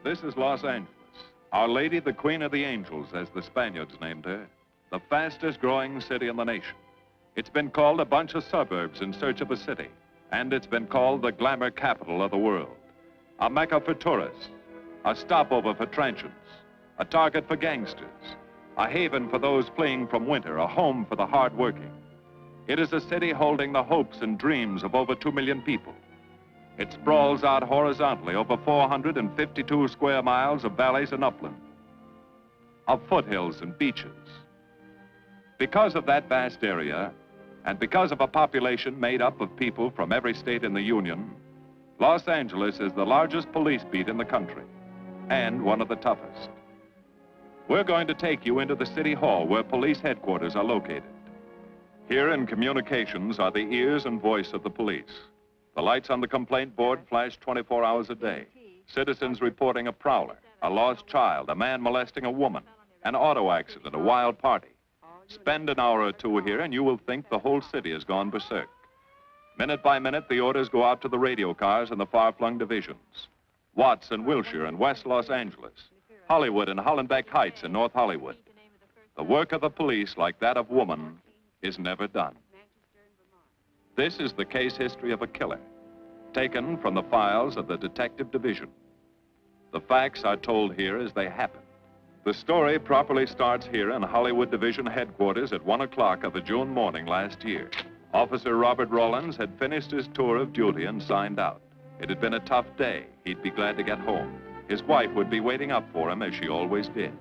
This is Los Angeles. Our Lady, the Queen of the Angels, as the Spaniards named her. The fastest growing city in the nation. It's been called a bunch of suburbs in search of a city. And it's been called the glamour capital of the world. A mecca for tourists. A stopover for transients. A target for gangsters. A haven for those fleeing from winter. A home for the hardworking. It is a city holding the hopes and dreams of over 2 million people. It sprawls out horizontally over 452 square miles of valleys and upland, of foothills and beaches. Because of that vast area, and because of a population made up of people from every state in the Union, Los Angeles is the largest police beat in the country, and one of the toughest. We're going to take you into the city hall where police headquarters are located. Here in communications are the ears and voice of the police. The lights on the complaint board flash 24 hours a day. Citizens reporting a prowler, a lost child, a man molesting a woman, an auto accident, a wild party. Spend an hour or two here and you will think the whole city has gone berserk. Minute by minute, the orders go out to the radio cars in the far-flung divisions. Watts and Wilshire and West Los Angeles. Hollywood and Hollenbeck Heights in North Hollywood. The work of the police, like that of woman, is never done. This is the case history of a killer, taken from the files of the Detective Division. The facts are told here as they happen. The story properly starts here in Hollywood Division headquarters at 1 o'clock of a June morning last year. Officer Robert Rawlins had finished his tour of duty and signed out. It had been a tough day. He'd be glad to get home. His wife would be waiting up for him as she always did.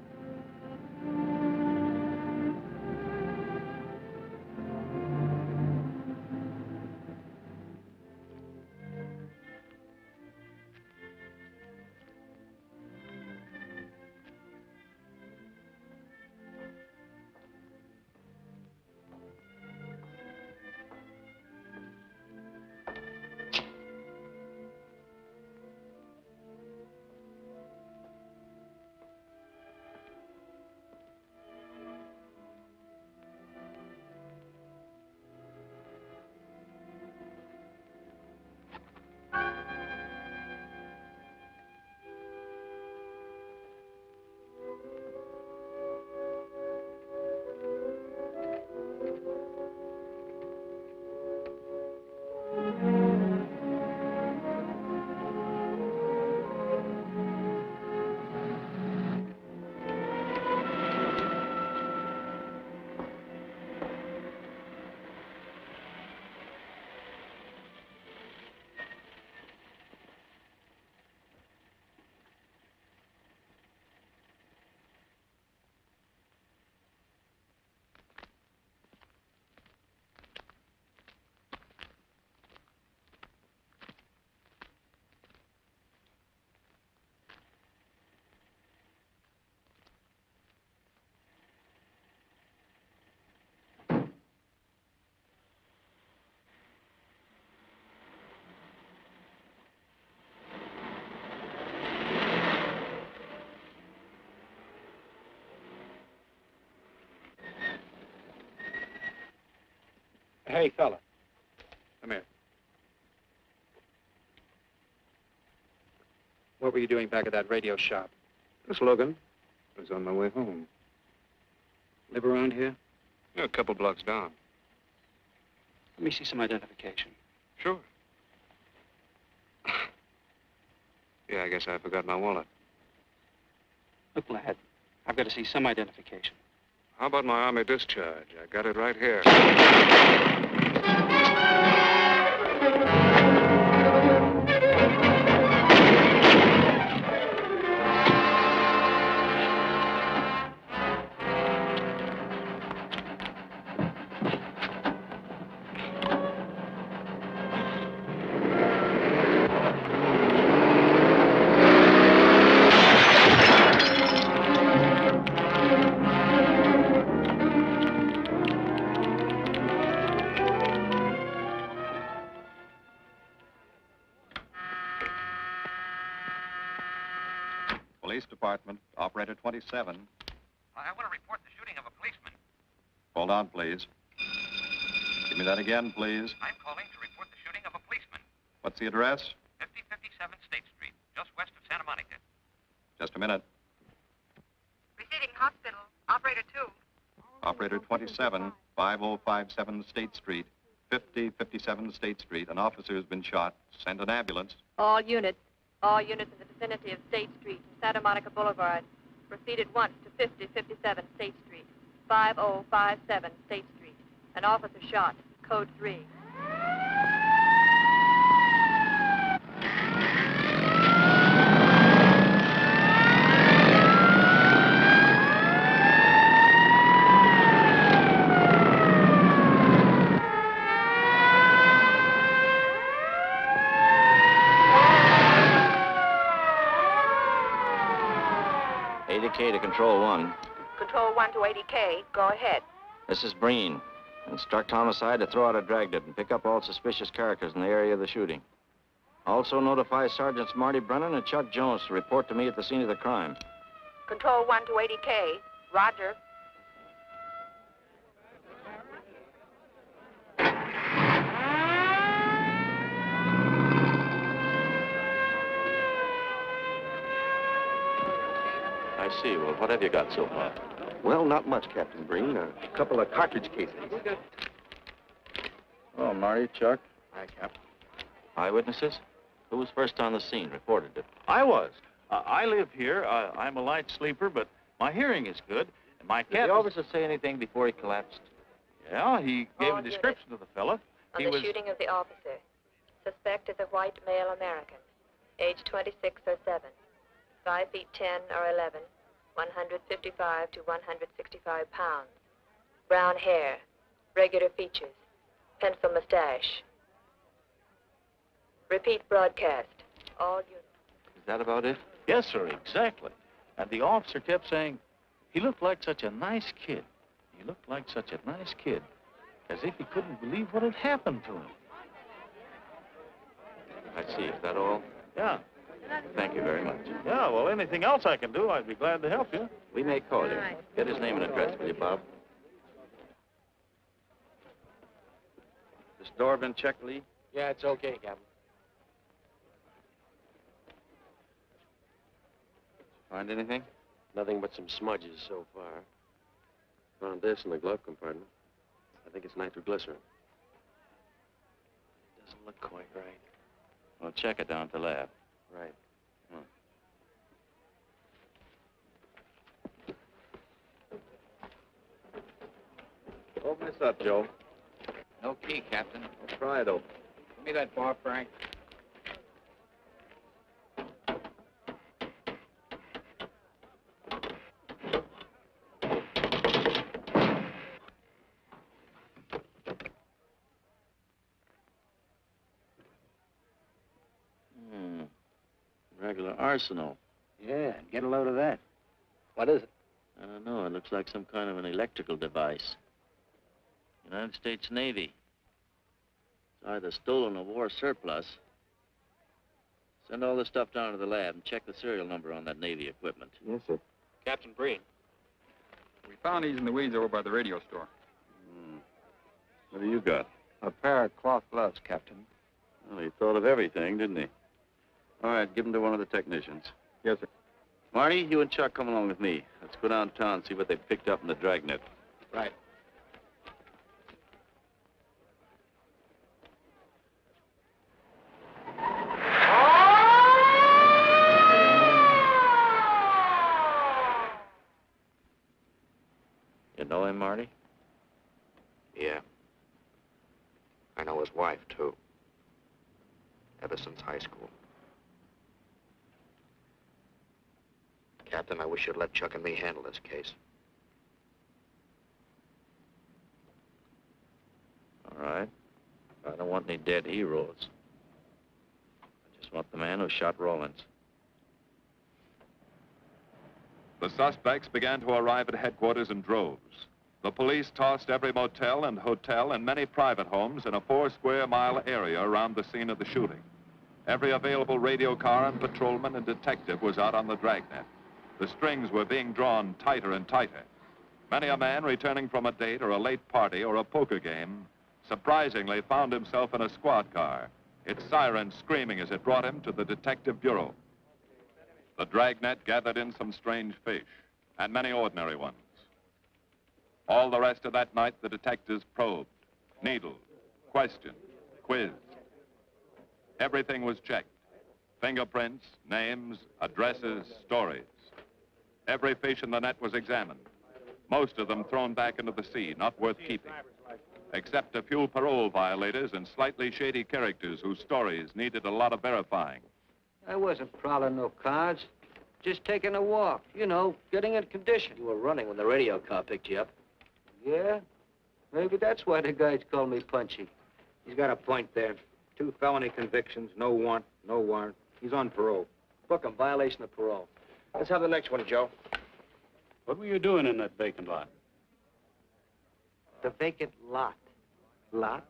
Hey, fella. Come here. What were you doing back at that radio shop? Just looking. I was on my way home. Live around here? Yeah, a couple blocks down. Let me see some identification. Sure. Yeah, I guess I forgot my wallet. Look, lad, I've got to see some identification. How about my Army discharge? I got it right here. Police Department, Operator 27. I want to report the shooting of a policeman. Hold on, please. Give me that again, please. I'm calling to report the shooting of a policeman. What's the address? 5057 State Street, just west of Santa Monica. Just a minute. Receiving hospital. Operator 2. Operator 27, 5057 State Street, 5057 State Street. An officer has been shot. Send an ambulance. All units in the vicinity of State Street and Santa Monica Boulevard. Proceed at once to 5057 State Street, 5057 State Street. An officer shot. Code 3. K to Control 1. Control 1 to 80K. Go ahead. This is Breen. Instruct Homicide to throw out a dragnet and pick up all suspicious characters in the area of the shooting. Also notify Sergeants Marty Brennan and Chuck Jones to report to me at the scene of the crime. Control 1 to 80K. Roger. I see. Well, what have you got so far? Well, not much, Captain Breen. A couple of cartridge cases. Oh, Marty, Chuck. Hi, Cap. Eyewitnesses? Who was first on the scene, reported it? I was. I live here. I'm a light sleeper, but my hearing is good. And my Did cat... the officer say anything before he collapsed? Yeah, he gave All a description of the fella. On the shooting of the officer. Suspect is a white male American. Age 26 or 7. 5 feet 10 or 11. 155 to 165 pounds. Brown hair. Regular features. Pencil mustache. Repeat broadcast. All units. Is that about it? Yes, sir, exactly. And the officer kept saying, he looked like such a nice kid. He looked like such a nice kid. As if he couldn't believe what had happened to him. I see. Is that all? Yeah. Thank you very much. Yeah, well, anything else I can do, I'd be glad to help you. We may call him. Get his name and address, will you, Bob? This door been checked, Lee? Yeah, it's okay, Captain. Find anything? Nothing but some smudges so far. Found this in the glove compartment. I think it's nitroglycerin. Doesn't look quite right. Well, check it down at the lab. Right. Open this up, Joe. No key, Captain. Let's try it open. Give me that bar, Frank. Regular arsenal. Yeah, get a load of that. What is it? I don't know. It looks like some kind of an electrical device. United States Navy. It's either stolen or war surplus. Send all this stuff down to the lab and check the serial number on that Navy equipment. Yes, sir. Captain Breen. We found these in the weeds over by the radio store. What do you got? A pair of cloth gloves, Captain. Well, he thought of everything, didn't he? All right, give them to one of the technicians. Yes, sir. Marty, you and Chuck come along with me. Let's go downtown and see what they picked up in the dragnet. Right. You know him, Marty? Yeah. I know his wife, too. Ever since high school. Captain, I wish you'd let Chuck and me handle this case. All right. I don't want any dead heroes. I just want the man who shot Rawlins. The suspects began to arrive at headquarters in droves. The police tossed every motel and hotel and many private homes in a 4-square-mile area around the scene of the shooting. Every available radio car and patrolman and detective was out on the dragnet. The strings were being drawn tighter and tighter. Many a man returning from a date or a late party or a poker game surprisingly found himself in a squad car, its sirens screaming as it brought him to the detective bureau. The dragnet gathered in some strange fish, and many ordinary ones. All the rest of that night, the detectives probed, needled, questioned, quizzed. Everything was checked. Fingerprints, names, addresses, stories. Every fish in the net was examined. Most of them thrown back into the sea, not worth keeping. Except a few parole violators and slightly shady characters whose stories needed a lot of verifying. I wasn't prowling no cards. Just taking a walk, you know, getting in condition. You were running when the radio car picked you up. Yeah? Maybe that's why the guys call me Punchy. He's got a point there. 2 felony convictions, no warrant, no warrant. He's on parole. Book him, violation of parole. Let's have the next one, Joe. What were you doing in that vacant lot? The vacant lot. Lot?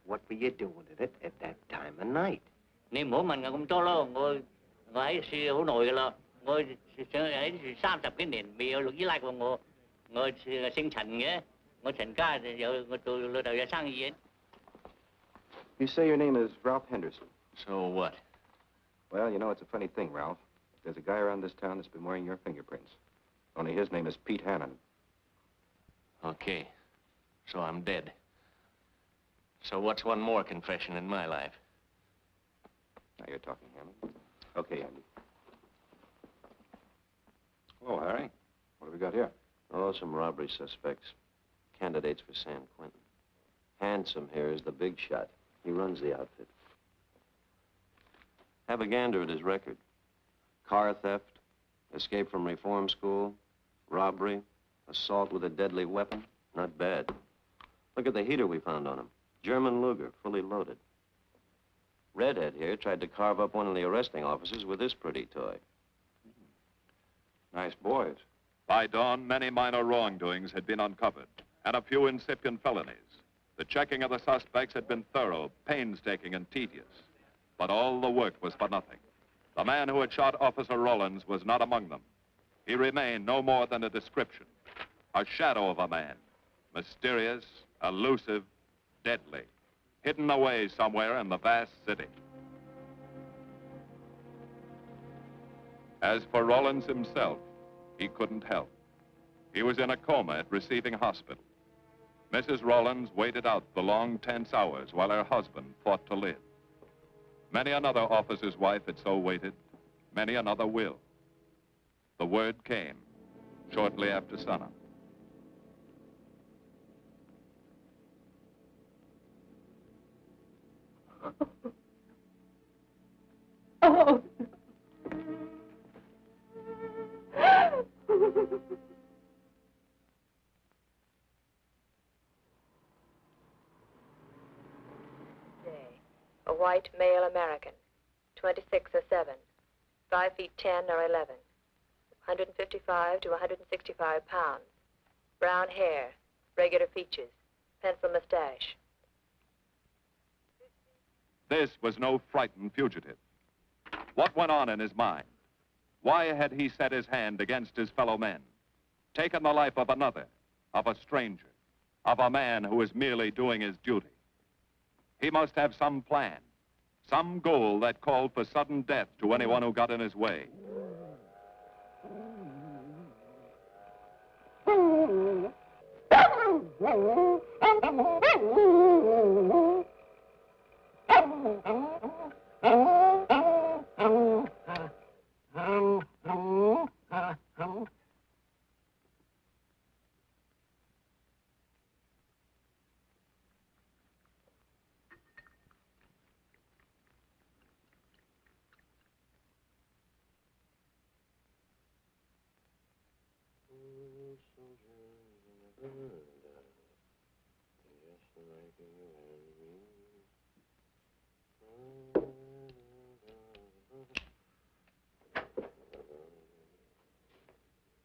What were you doing in it at that time of night? Nên mỗi mình cũng cho lo ngồi ấy xì hữu nội là ngồi ấy 30 cái nền bị lục dưới lại của ngồi sinh thành nghĩa ngồi thành ca giờ ngồi từ lừa đảo sang gì. You say your name is Ralph Henderson. So what? Well, you know, it's a funny thing, Ralph. There's a guy around this town that's been wearing your fingerprints. Only his name is Pete Hannon. Okay. So I'm dead. So what's one more confession in my life? Now you're talking, Hannon. Okay, Andy. Oh, Harry. What have we got here? Oh, some robbery suspects. Candidates for San Quentin. Handsome here is the big shot. He runs the outfit. Have a gander at his record. Car theft, escape from reform school, robbery, assault with a deadly weapon. Not bad. Look at the heater we found on him. German Luger, fully loaded. Redhead here tried to carve up one of the arresting officers with this pretty toy. Nice boys. By dawn, many minor wrongdoings had been uncovered, and a few incipient felonies. The checking of the suspects had been thorough, painstaking, and tedious. But all the work was for nothing. The man who had shot Officer Rollins was not among them. He remained no more than a description, a shadow of a man, mysterious, elusive, deadly, hidden away somewhere in the vast city. As for Rollins himself, he couldn't help. He was in a coma at receiving hospital. Mrs. Rollins waited out the long, tense hours while her husband fought to live. Many another officer's wife had so waited. Many another will. The word came shortly after sunup. Oh. A white male American, 26 or 7, 5 feet 10 or 11, 155 to 165 pounds, brown hair, regular features, pencil mustache. This was no frightened fugitive. What went on in his mind? Why had he set his hand against his fellow men, taken the life of another, of a stranger, of a man who was merely doing his duty? He must have some plan, some goal that called for sudden death to anyone who got in his way.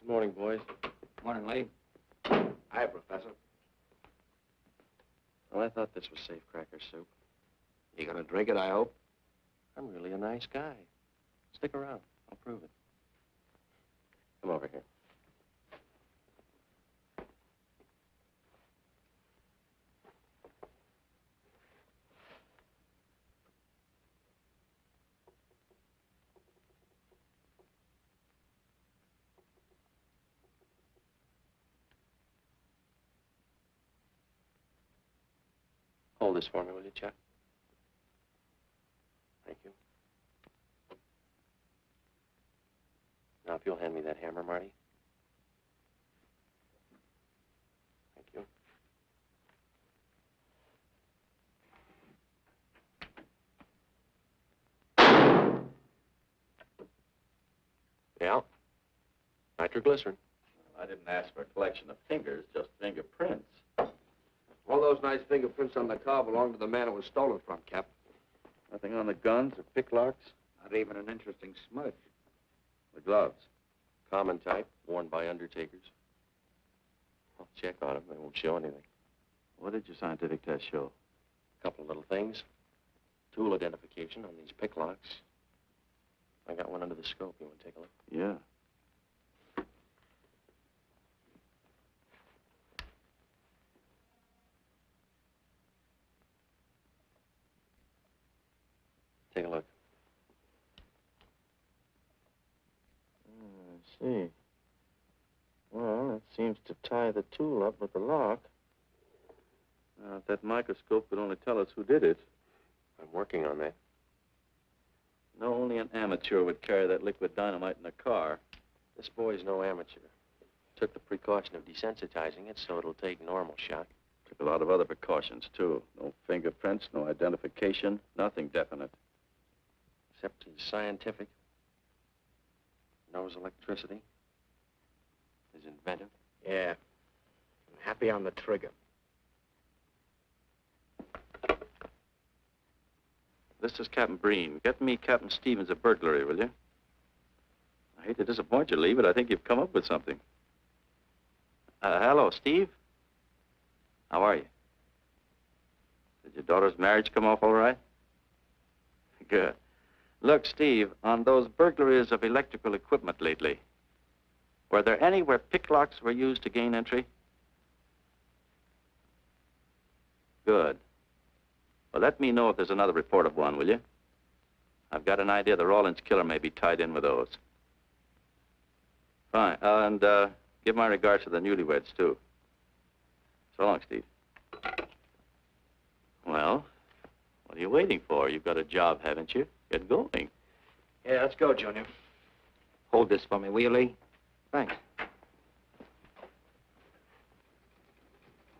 Good morning, boys. Morning, Lee. Hi, Professor. Well, I thought this was safe cracker soup. You gonna drink it, I hope? I'm really a nice guy. Stick around. I'll prove it. Come over here. Hold this for me, will you, Chuck? Thank you. Now, if you'll hand me that hammer, Marty. Thank you. Yeah. Nitroglycerin. I didn't ask for a collection of fingers, just fingerprints. All those nice fingerprints on the car belong to the man it was stolen from, Cap. Nothing on the guns or picklocks? Not even an interesting smudge. The gloves? Common type, worn by undertakers. I'll check on them. They won't show anything. What did your scientific test show? A couple of little things. Tool identification on these picklocks. I got one under the scope. You want to take a look? Yeah. Take a look. I see. Well, it seems to tie the tool up with the lock. Now, if that microscope could only tell us who did it. I'm working on that. No, only an amateur would carry that liquid dynamite in a car. This boy's no amateur. Took the precaution of desensitizing it so it'll take normal shock. Took a lot of other precautions, too. No fingerprints, no identification, nothing definite. Except he's scientific. Knows electricity. Is inventive. Yeah. I'm happy on the trigger. This is Captain Breen. Get me Captain Stevens a burglary, will you? I hate to disappoint you, Lee, but I think you've come up with something. Hello, Steve. How are you? Did your daughter's marriage come off all right? Good. Look, Steve, on those burglaries of electrical equipment lately, were there any where picklocks were used to gain entry? Good. Well, let me know if there's another report of one, will you? I've got an idea the Rawlins killer may be tied in with those. Fine. And give my regards to the newlyweds, too. So long, Steve. Well, what are you waiting for? You've got a job, haven't you? Get going. Yeah, let's go, Junior. Hold this for me, will you, Lee? Thanks.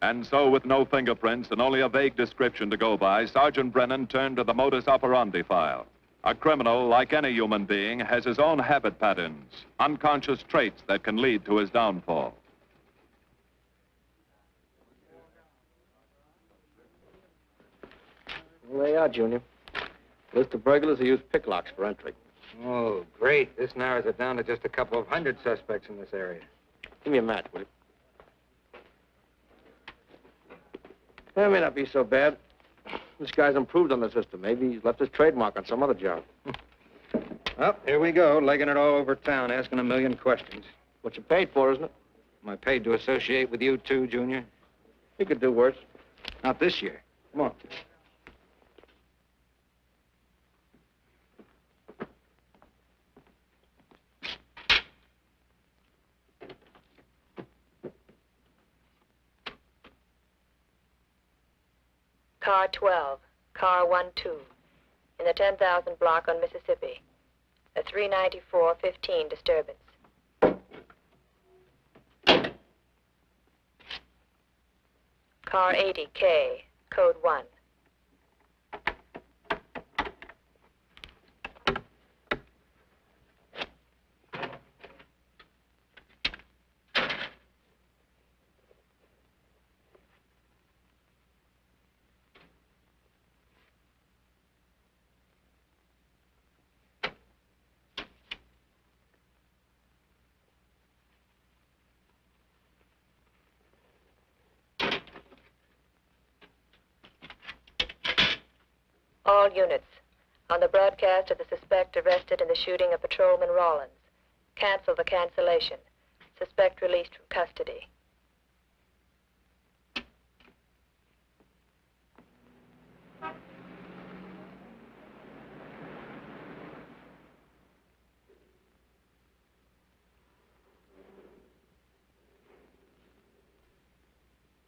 And so, with no fingerprints and only a vague description to go by, Sergeant Brennan turned to the modus operandi file. A criminal, like any human being, has his own habit patterns, unconscious traits that can lead to his downfall. Well, there you are, Junior. List of burglars who use picklocks for entry. Oh, great. This narrows it down to just a couple of hundred suspects in this area. Give me a match, will you? That may not be so bad. This guy's improved on the system. Maybe he's left his trademark on some other job. Well, here we go, legging it all over town, asking a million questions. What you paid for, isn't it? Am I paid to associate with you, too, Junior? You could do worse. Not this year. Come on. Car 12, car 12, in the 10,000 block on Mississippi. A 394-15 disturbance. Car 80K, code 1. All units, on the broadcast of the suspect arrested in the shooting of Patrolman Rawlins. Cancel the cancellation. Suspect released from custody.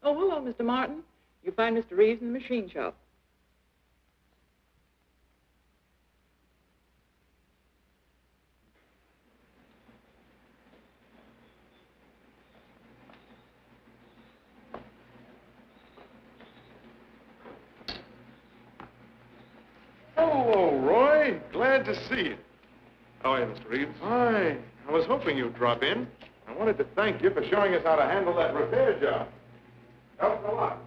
Oh, hello, Mr. Martin. You find Mr. Reeves in the machine shop. Hello, Roy. Glad to see you. How are you, Mr. Reeves? Hi. I was hoping you'd drop in. I wanted to thank you for showing us how to handle that repair job. Helped a lot.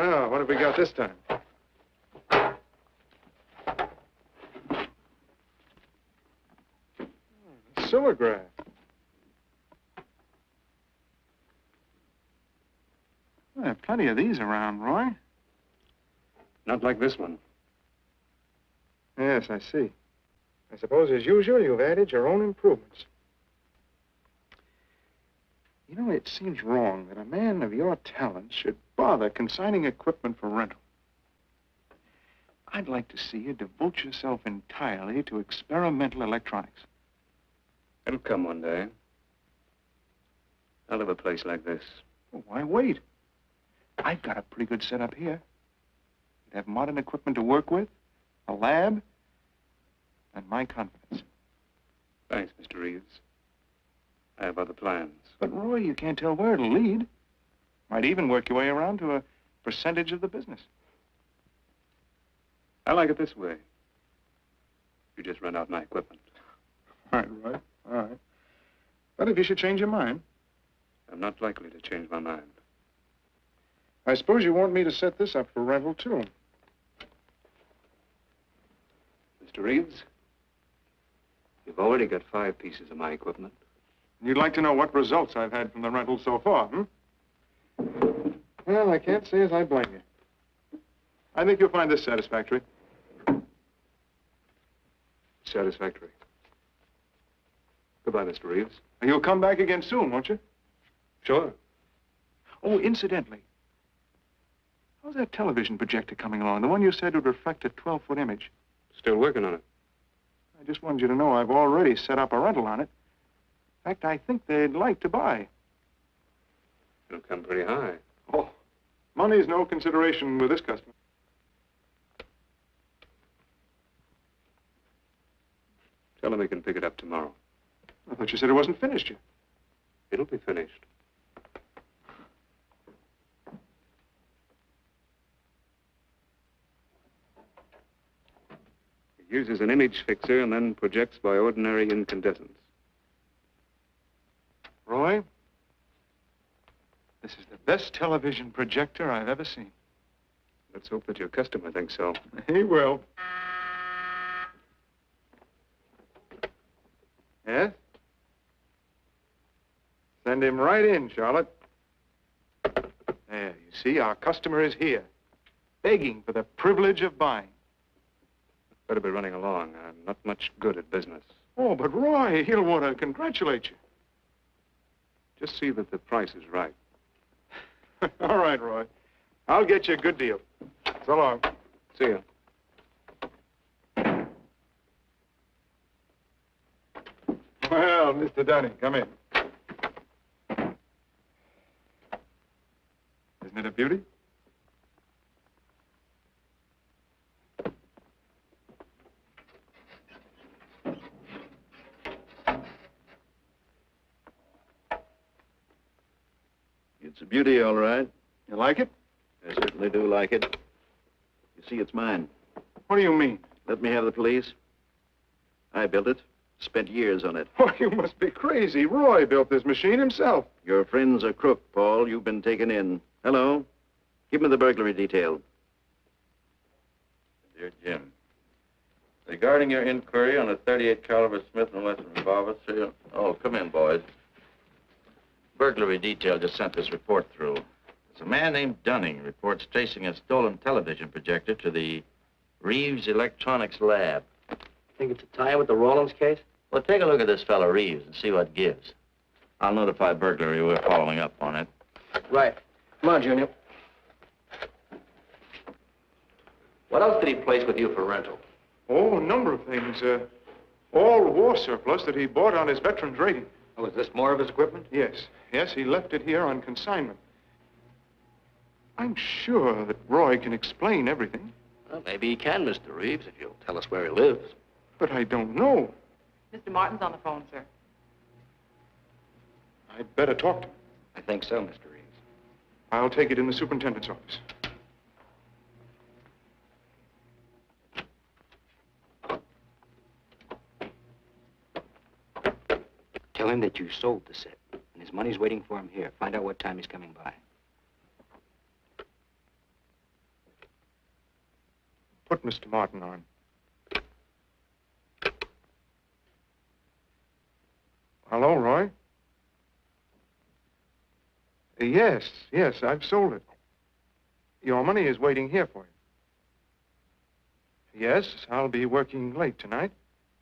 Oh, what have we got this time? Silvergrass. Well, there are plenty of these around, Roy. Not like this one. Yes, I see. I suppose, as usual, you've added your own improvements. You know, it seems wrong that a man of your talents should bother consigning equipment for rental. I'd like to see you devote yourself entirely to experimental electronics. It'll come one day. I'll have a place like this. Well, why wait? I've got a pretty good setup here. You'd have modern equipment to work with, a lab, and my confidence. Thanks, Mr. Reeves. I have other plans. But, Roy, you can't tell where it'll lead. Might even work your way around to a percentage of the business. I like it this way. You just rent out my equipment. All right. All right. But if you should change your mind... I'm not likely to change my mind. I suppose you want me to set this up for rental, too. Mr. Reeves, you've already got 5 pieces of my equipment. You'd like to know what results I've had from the rental so far, Well, I can't say as I blame you. I think you'll find this satisfactory. Satisfactory. Goodbye, Mr. Reeves. You'll come back again soon, won't you? Sure. Oh, incidentally, how's that television projector coming along? The one you said would reflect a 12-foot image. Still working on it. I just wanted you to know I've already set up a rental on it. In fact, I think they'd like to buy. It'll come pretty high. Oh, money's no consideration with this customer. Tell him he can pick it up tomorrow. I thought you said it wasn't finished yet. It'll be finished. It uses an image fixer and then projects by ordinary incandescence. Roy, this is the best television projector I've ever seen. Let's hope that your customer thinks so. He will. Yes? Send him right in, Charlotte. There, you see, our customer is here, begging for the privilege of buying. Better be running along. I'm not much good at business. Oh, but Roy, he'll want to congratulate you. Just see that the price is right. All right, Roy. I'll get you a good deal. So long. See you. Well, Mr. Dunning, come in. Isn't it a beauty? It's a beauty, all right. You like it? I certainly do like it. You see, it's mine. What do you mean? Let me have the police. I built it. Spent years on it. Oh, you must be crazy. Roy built this machine himself. Your friend's a crook, Paul. You've been taken in. Hello? Give me the burglary detail. Dear Jim, regarding your inquiry on a .38 caliber Smith & Wesson revolver, serial... Oh, come in, boys. Burglary detail just sent this report through. There's a man named Dunning reports tracing a stolen television projector to the Reeves Electronics Lab. Think it's a tie with the Rawlins case? Well, take a look at this fellow Reeves and see what gives. I'll notify burglary we're following up on it. Right. Come on, Junior. What else did he place with you for rental? Oh, a number of things. All war surplus that he bought on his veterans rating. Oh, is this more of his equipment? Yes. Yes, he left it here on consignment. I'm sure that Roy can explain everything. Well, maybe he can, Mr. Reeves, if you'll tell us where he lives. But I don't know. Mr. Martin's on the phone, sir. I'd better talk to him. I think so, Mr. Reeves. I'll take it in the superintendent's office. Tell him that you sold the set, and his money's waiting for him here. Find out what time he's coming by. Put Mr. Martin on. Hello, Roy? Yes, I've sold it. Your money is waiting here for you. Yes, I'll be working late tonight.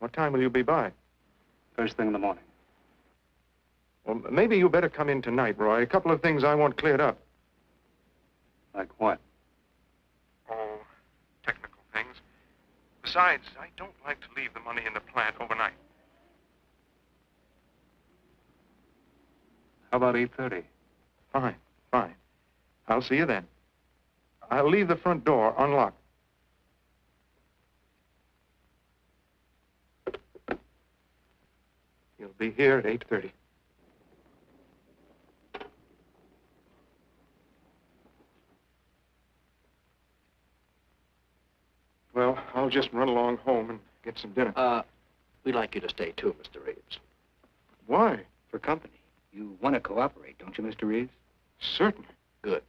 What time will you be by? First thing in the morning. Well, maybe you better come in tonight, Roy. A couple of things I want cleared up. Like what? Oh, technical things. Besides, I don't like to leave the money in the plant overnight. How about 8:30? Fine. I'll see you then. I'll leave the front door unlocked. You'll be here at 8:30. Well, I'll just run along home and get some dinner. We'd like you to stay too, Mr. Reeves. Why? For company. You want to cooperate, don't you, Mr. Reeves? Certainly. Good.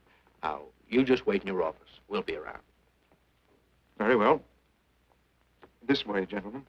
Now, you just wait in your office. We'll be around. Very well. This way, gentlemen.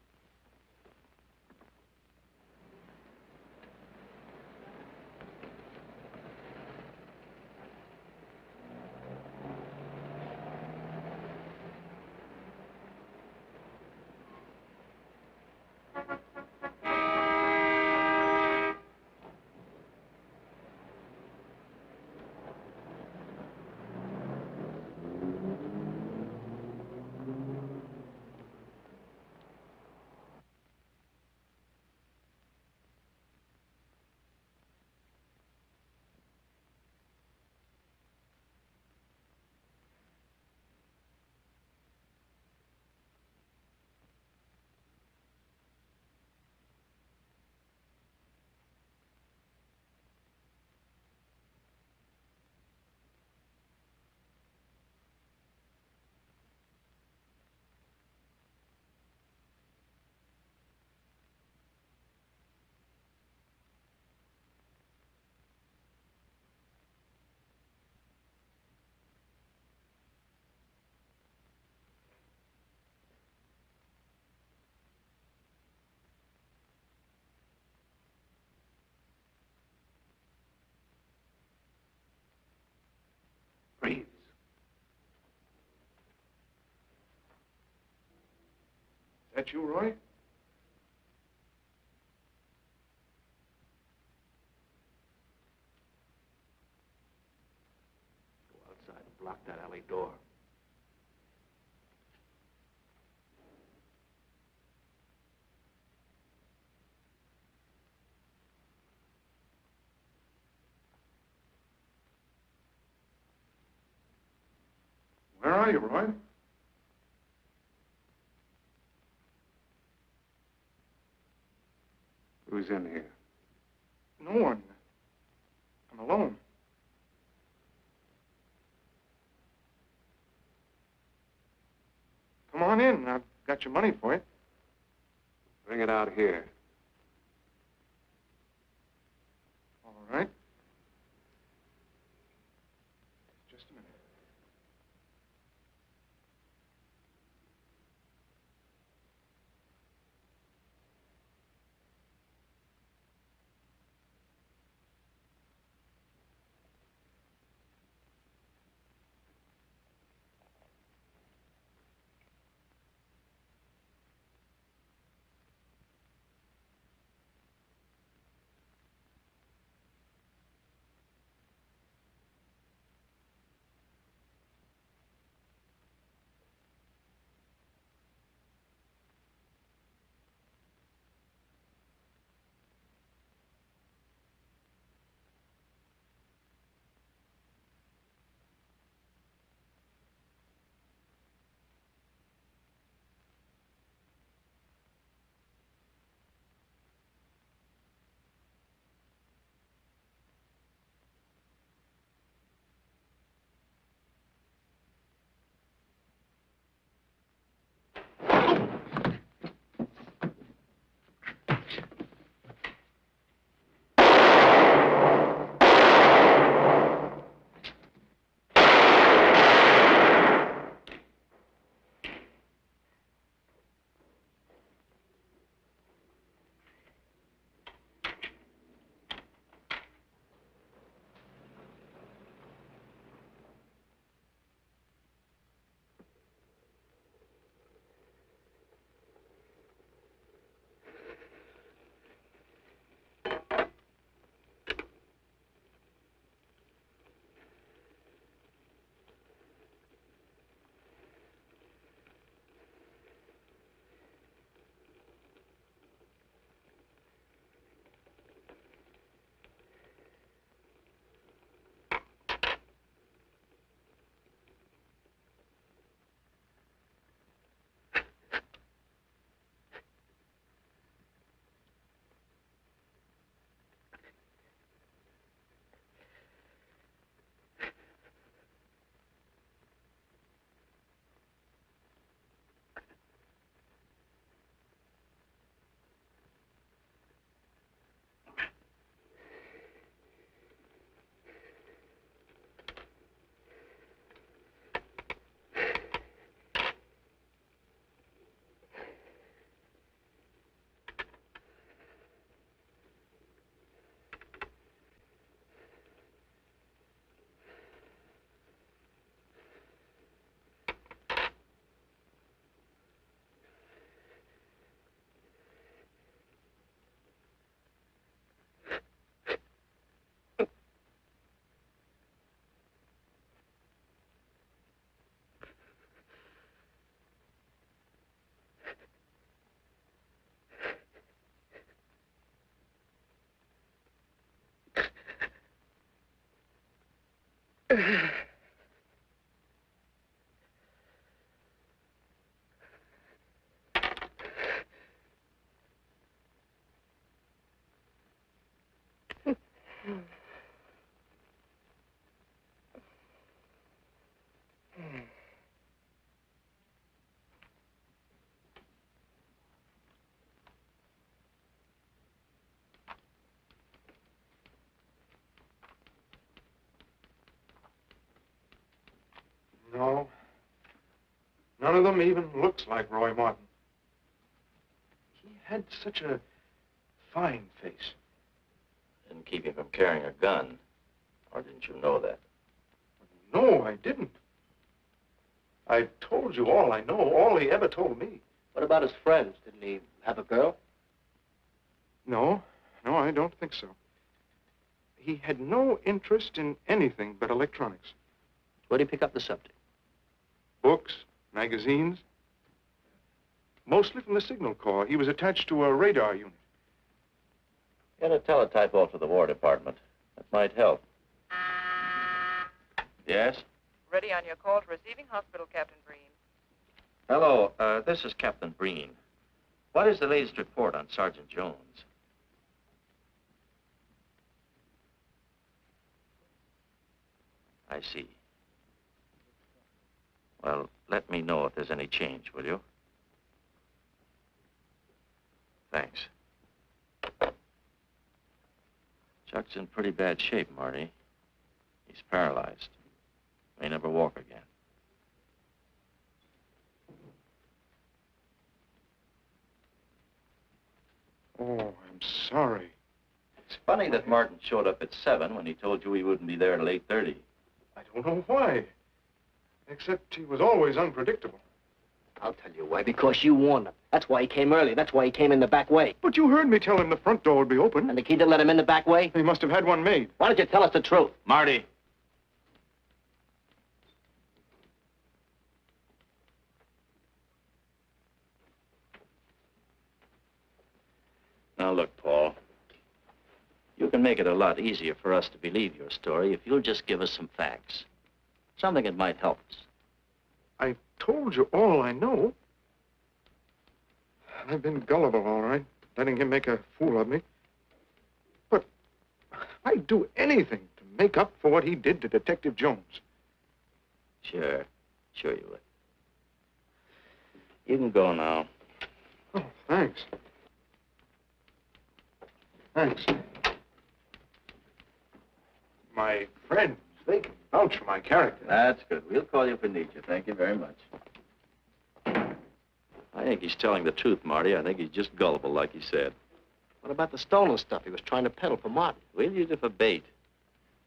Reeves. Is that you, Roy? Go outside and block that alley door. Where are you, Roy? Who's in here? No one. I'm alone. Come on in. I've got your money for you. Bring it out here. All right. Just a minute. No. None of them even looks like Roy Martin. He had such a fine face. Didn't keep him from carrying a gun. Or didn't you know that? No, I didn't. I told you all I know, all he ever told me. What about his friends? Didn't he have a girl? No, I don't think so. He had no interest in anything but electronics. Where'd he pick up the subject? Books, magazines. Mostly from the Signal Corps. He was attached to a radar unit. Get a teletype off to the War Department. That might help. Yes? Ready on your call to receiving hospital, Captain Breen. Hello, this is Captain Breen. What is the latest report on Sergeant Jones? I see. Well, let me know if there's any change, will you? Thanks. Chuck's in pretty bad shape, Marty. He's paralyzed. May never walk again. Oh, I'm sorry. It's funny that Martin showed up at 7 when he told you he wouldn't be there till 8:30. I don't know why. Except he was always unpredictable. I'll tell you why. Because you warned him. That's why he came early. That's why he came in the back way. But you heard me tell him the front door would be open. And the key to let him in the back way? He must have had one made. Why don't you tell us the truth? Marty. Now, look, Paul. You can make it a lot easier for us to believe your story if you'll just give us some facts. Something that might help us. I told you all I know. I've been gullible, all right, letting him make a fool of me. But I'd do anything to make up for what he did to Detective Jones. Sure you would. You can go now. Oh, thanks. Thanks. My friends, they can vouch for my character. That's good. We'll call you if we need you. Thank you very much. I think he's telling the truth, Marty. I think he's just gullible, like he said. What about the stolen stuff he was trying to peddle for Martin? We'll use it for bait.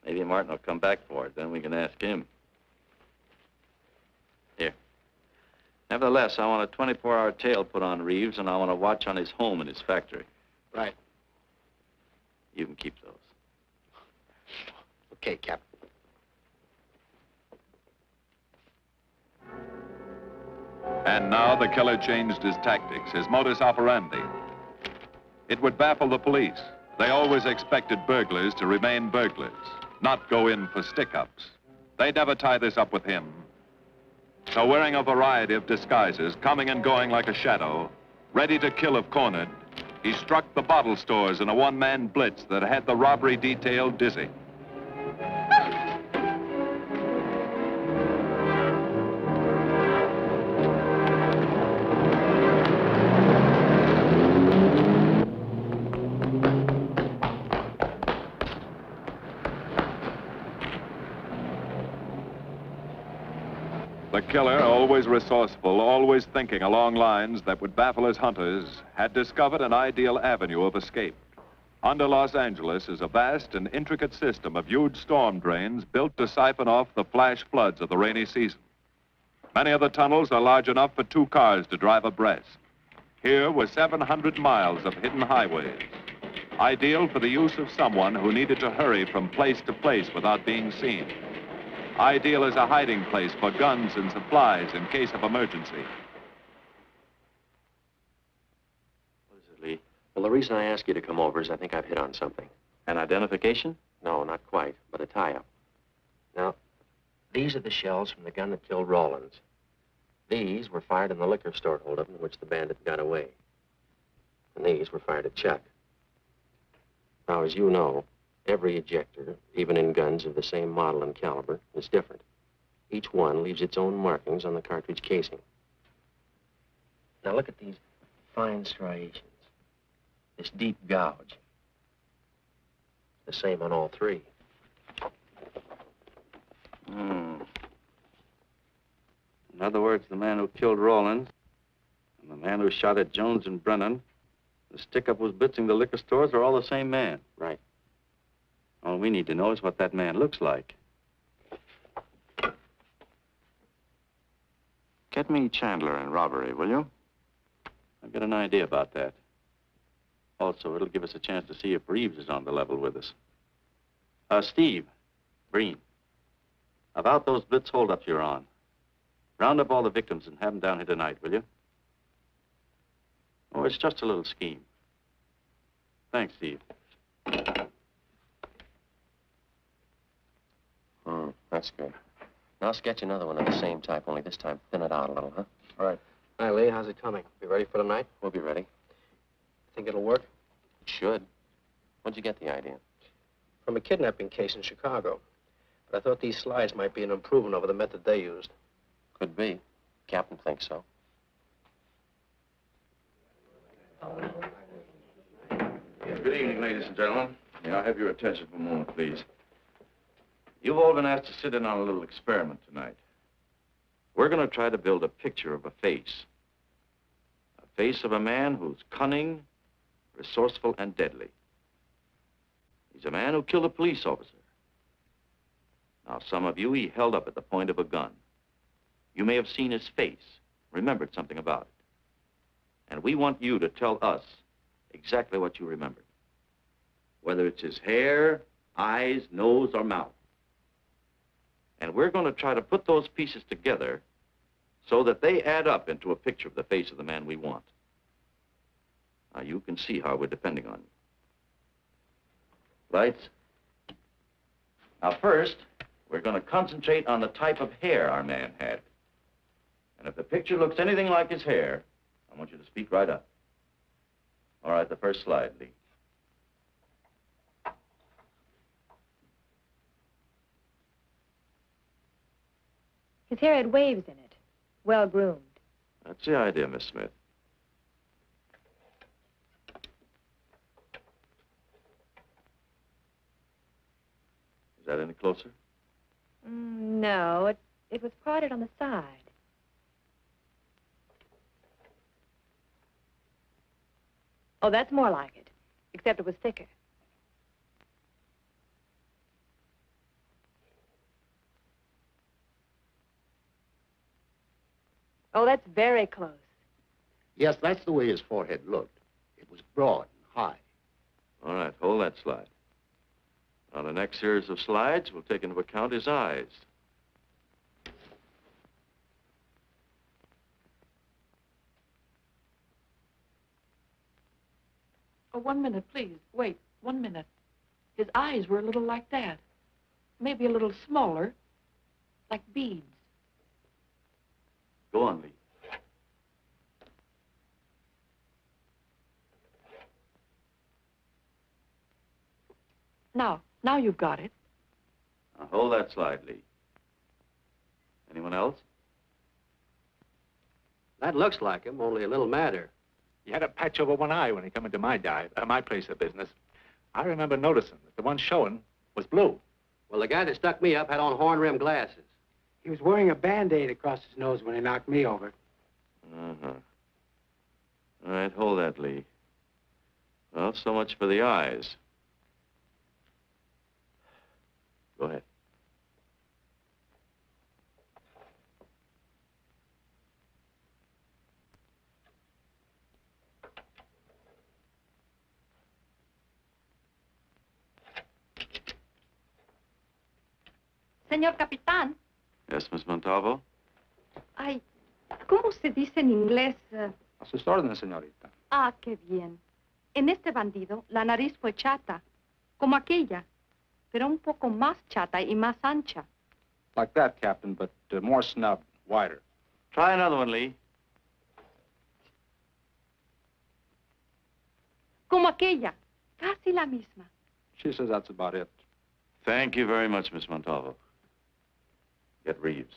Maybe Martin will come back for it. Then we can ask him. Here. Nevertheless, I want a 24-hour tail put on Reeves, and I want a watch on his home and his factory. Right. You can keep those. Okay, Captain. And now the killer changed his tactics, his modus operandi. It would baffle the police. They always expected burglars to remain burglars, not go in for stick-ups. They'd never tie this up with him. So wearing a variety of disguises, coming and going like a shadow, ready to kill if cornered, he struck the bottle stores in a one-man blitz that had the robbery detail dizzy. The killer, always resourceful, always thinking along lines that would baffle his hunters, had discovered an ideal avenue of escape. Under Los Angeles is a vast and intricate system of huge storm drains built to siphon off the flash floods of the rainy season. Many of the tunnels are large enough for 2 cars to drive abreast. Here were 700 miles of hidden highways, ideal for the use of someone who needed to hurry from place to place without being seen. Ideal as a hiding place for guns and supplies in case of emergency. What is it, Lee? Well, the reason I asked you to come over is I think I've hit on something. An identification? No, not quite, but a tie-up. Now, These are the shells from the gun that killed Rawlins. These were fired in the liquor store holdup in which the bandit got away. And these were fired at Chuck. Now, as you know, every ejector, even in guns of the same model and caliber, is different. Each one leaves its own markings on the cartridge casing. Now, look at these fine striations. This deep gouge. The same on all three. In other words, the man who killed Rawlins and the man who shot at Jones and Brennan, the stick-up who's blitzing the liquor stores, are all the same man. Right. All we need to know is what that man looks like. Get me Chandler and robbery, will you? I've got an idea about that. Also, it'll give us a chance to see if Reeves is on the level with us. Steve, Breen, about those blitz holdups you're on. Round up all the victims and have them down here tonight, will you? Oh, it's just a little scheme. Thanks, Steve. That's good. Now sketch another one of the same type, only this time thin it out a little, huh? All right. Hi, Lee. How's it coming? Be ready for tonight? We'll be ready. Think it'll work? It should. Where'd you get the idea? From a kidnapping case in Chicago. But I thought these slides might be an improvement over the method they used. Could be. Captain thinks so. Good evening, ladies and gentlemen. May I have your attention for a moment, please? You've all been asked to sit in on a little experiment tonight. We're going to try to build a picture of a face. A face of a man who's cunning, resourceful, and deadly. He's a man who killed a police officer. Now, some of you he held up at the point of a gun. You may have seen his face, remembered something about it. And we want you to tell us exactly what you remembered. Whether it's his hair, eyes, nose, or mouth. And we're going to try to put those pieces together so that they add up into a picture of the face of the man we want. Now, you can see how we're depending on you. Lights? Now, first, we're going to concentrate on the type of hair our man had. And if the picture looks anything like his hair, I want you to speak right up. All right, the first slide, Lee. His hair had waves in it, well groomed. That's the idea, Miss Smith. Is that any closer? No, it was parted on the side. Oh, that's more like it, except it was thicker. Oh, that's very close. Yes, that's the way his forehead looked. It was broad and high. All right, hold that slide. On the next series of slides, we'll take into account his eyes. Oh, 1 minute, please. Wait, 1 minute. His eyes were a little like that. Maybe a little smaller, like beads. Go on, Lee. Now you've got it. Now, hold that slide, Lee. Anyone else? That looks like him, only a little madder. He had a patch over one eye when he come into my place of business. I remember noticing that the one showing was blue. Well, the guy that stuck me up had on horn-rimmed glasses. He was wearing a Band-Aid across his nose when he knocked me over. Uh-huh. All right, hold that, Lee. Well, so much for the eyes. Go ahead. Señor Capitán. Yes, Miss Montalvo? Ay, ¿cómo se dice en inglés? A sus órdenes, señorita. Ah, qué bien. En este bandido, la nariz fue chata, como aquella, pero un poco más chata y más ancha. Like that, Captain, but more snubbed, wider. Try another one, Lee. Como aquella. Casi la misma. She says that's about it. Thank you very much, Miss Montalvo. Get Reeves.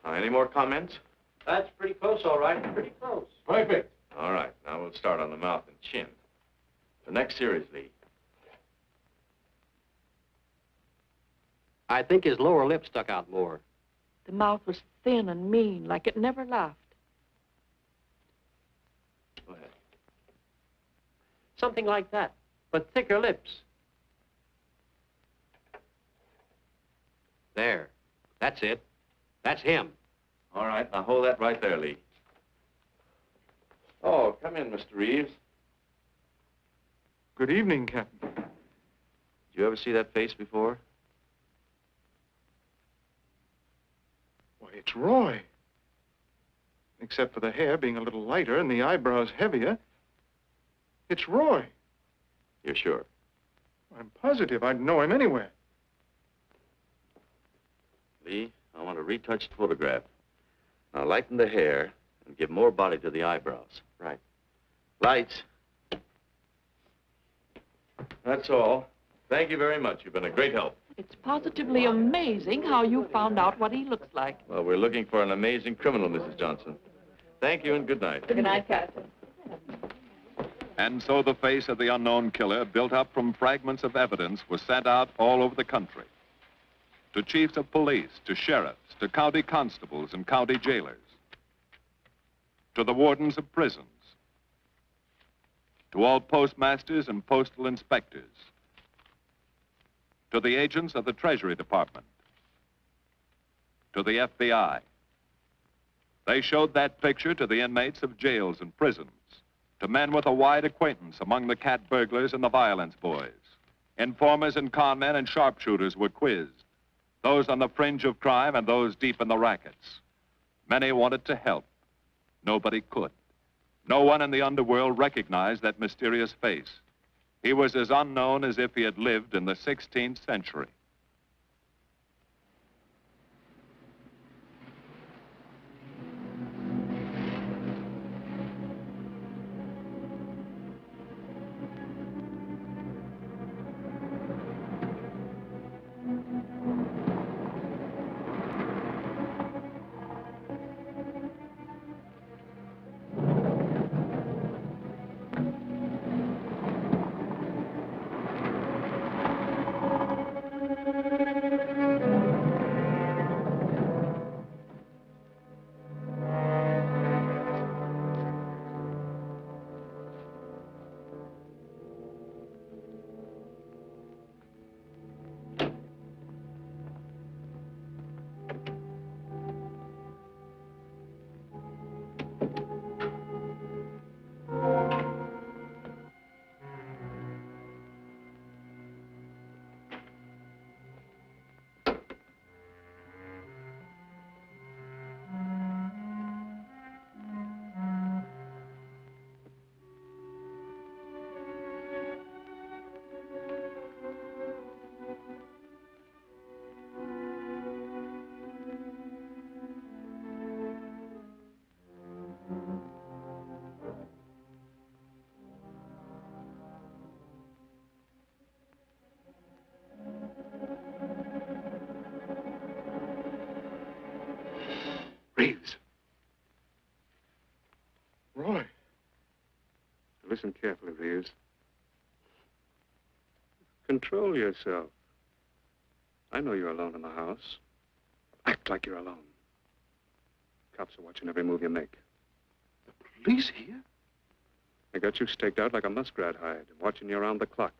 Any more comments? That's pretty close, all right. Pretty close. Perfect. All right, now we'll start on the mouth and chin. The next series, Lee. I think his lower lip stuck out more. The mouth was thin and mean, like it never laughed. Go ahead. Something like that, but thicker lips. There. That's it. That's him. All right, now hold that right there, Lee. Oh, come in, Mr. Reeves. Good evening, Captain. Did you ever see that face before? Why, it's Roy. Except for the hair being a little lighter and the eyebrows heavier, it's Roy. You're sure? I'm positive I'd know him anywhere. Lee, I want a retouched photograph. Now lighten the hair and give more body to the eyebrows. Right. Lights. That's all. Thank you very much. You've been a great help. It's positively amazing how you found out what he looks like. Well, we're looking for an amazing criminal, Mrs. Johnson. Thank you and good night. Good night, Captain. And so the face of the unknown killer, built up from fragments of evidence, was sent out all over the country. To chiefs of police, to sheriffs, to county constables and county jailers, to the wardens of prisons, to all postmasters and postal inspectors, to the agents of the Treasury Department, to the FBI. They showed that picture to the inmates of jails and prisons, to men with a wide acquaintance among the cat burglars and the violence boys. Informers and conmen and sharpshooters were quizzed, those on the fringe of crime and those deep in the rackets. Many wanted to help. Nobody could. No one in the underworld recognized that mysterious face. He was as unknown as if he had lived in the 16th century. Reeves. Roy. Listen carefully, Reeves. Control yourself. I know you're alone in the house. Act like you're alone. Cops are watching every move you make. The police here? They got you staked out like a muskrat hide, watching you around the clock.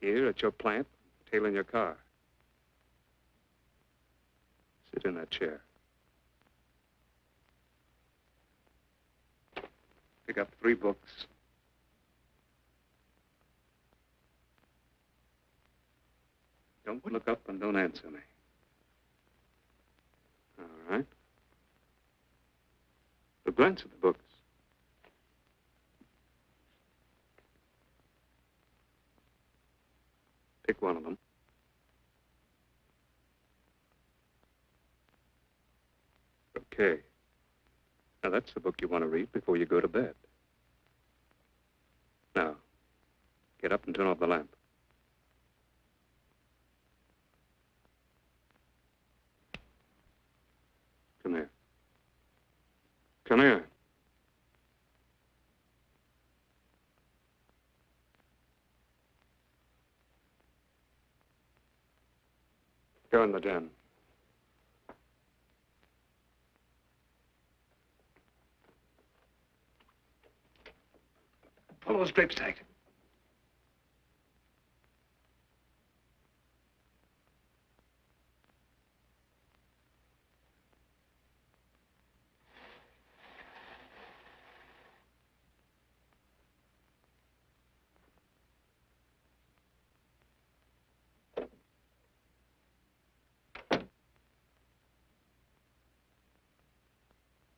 Here at your plant, tailing your car. Sit in that chair. Pick up 3 books. Don't look up and don't answer me. All right. So glance at the books. Pick one of them. K. Now, that's the book you want to read before you go to bed. Now, get up and turn off the lamp. Come here. Come here. Go in the den. Pull those drapes tight.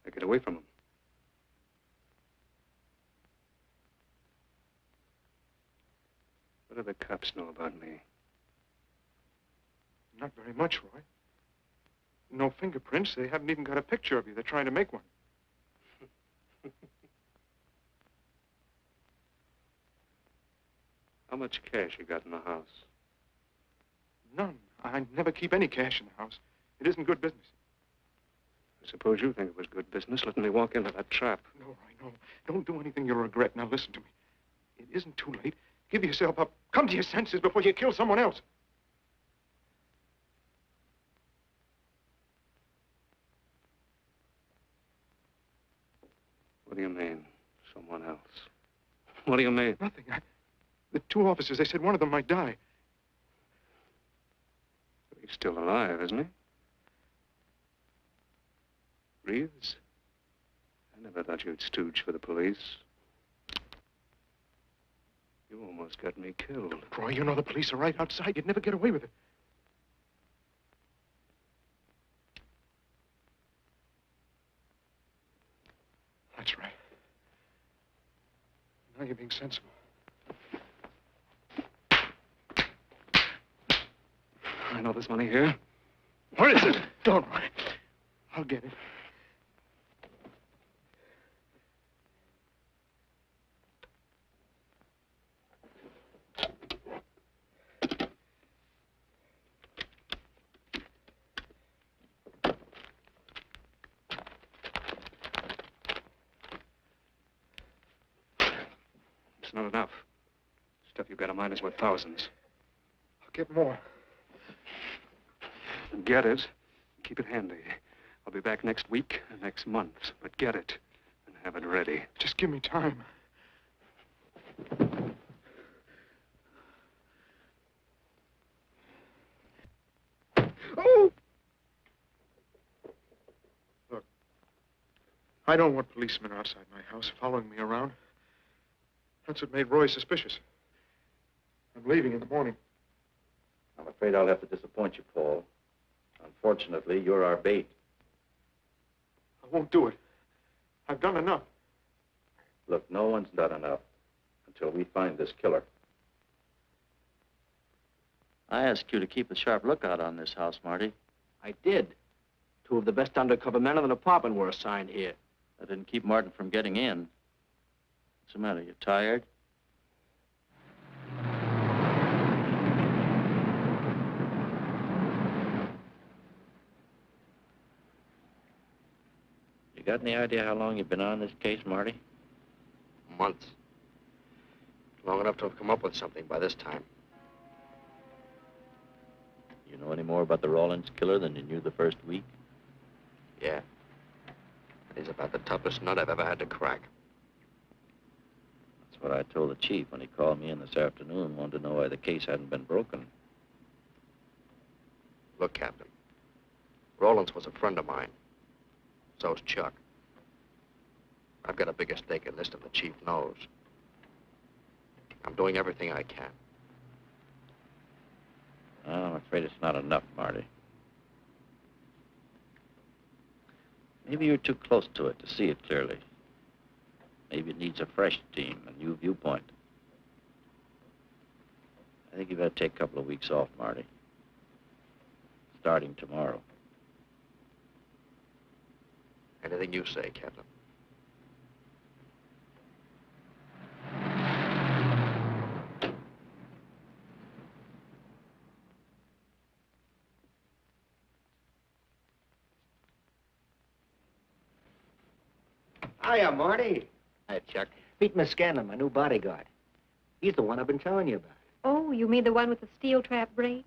Now get away from him. What do the cops know about me? Not very much, Roy. No fingerprints. They haven't even got a picture of you. They're trying to make one. How much cash you got in the house? None. I never keep any cash in the house. It isn't good business. I suppose you think it was good business letting me walk into that trap. No, Roy, no. Don't do anything you'll regret. Now, listen to me. It isn't too late. Give yourself up. Come to your senses before you kill someone else. What do you mean, someone else? What do you mean? Nothing. The two officers, they said one of them might die. He's still alive, isn't he? Reeves? I never thought you'd stooge for the police. You almost got me killed. Roy, you know the police are right outside. You'd never get away with it. That's right. Now you're being sensible. I know there's money here. Where is it? Don't worry. I'll get it. It's not enough. Stuff you've got in mind is worth thousands. I'll get more. Get it. Keep it handy. I'll be back next week, next month. But get it and have it ready. Just give me time. Oh! Look, I don't want policemen outside my house following me around. That's what made Roy suspicious. I'm leaving in the morning. I'm afraid I'll have to disappoint you, Paul. Unfortunately, you're our bait. I won't do it. I've done enough. Look, no one's done enough until we find this killer. I asked you to keep a sharp lookout on this house, Marty. I did. Two of the best undercover men in the department were assigned here. That didn't keep Martin from getting in. What's the matter? You tired? You got any idea how long you've been on this case, Marty? Months. Long enough to have come up with something by this time. You know any more about the Rawlins killer than you knew the first week? Yeah. He's about the toughest nut I've ever had to crack. That's what I told the chief when he called me in this afternoon, wanted to know why the case hadn't been broken. Look, Captain. Rawlins was a friend of mine. So's Chuck. I've got a bigger stake in this than the chief knows. I'm doing everything I can. Well, I'm afraid it's not enough, Marty. Maybe you're too close to it to see it clearly. Maybe it needs a fresh team, a new viewpoint. I think you better take a couple of weeks off, Marty. Starting tomorrow. Anything you say, Captain. Hiya, Marty. Hi, Chuck. Meet Miss Scanlon, my new bodyguard. He's the one I've been telling you about. Oh, you mean the one with the steel trap brain?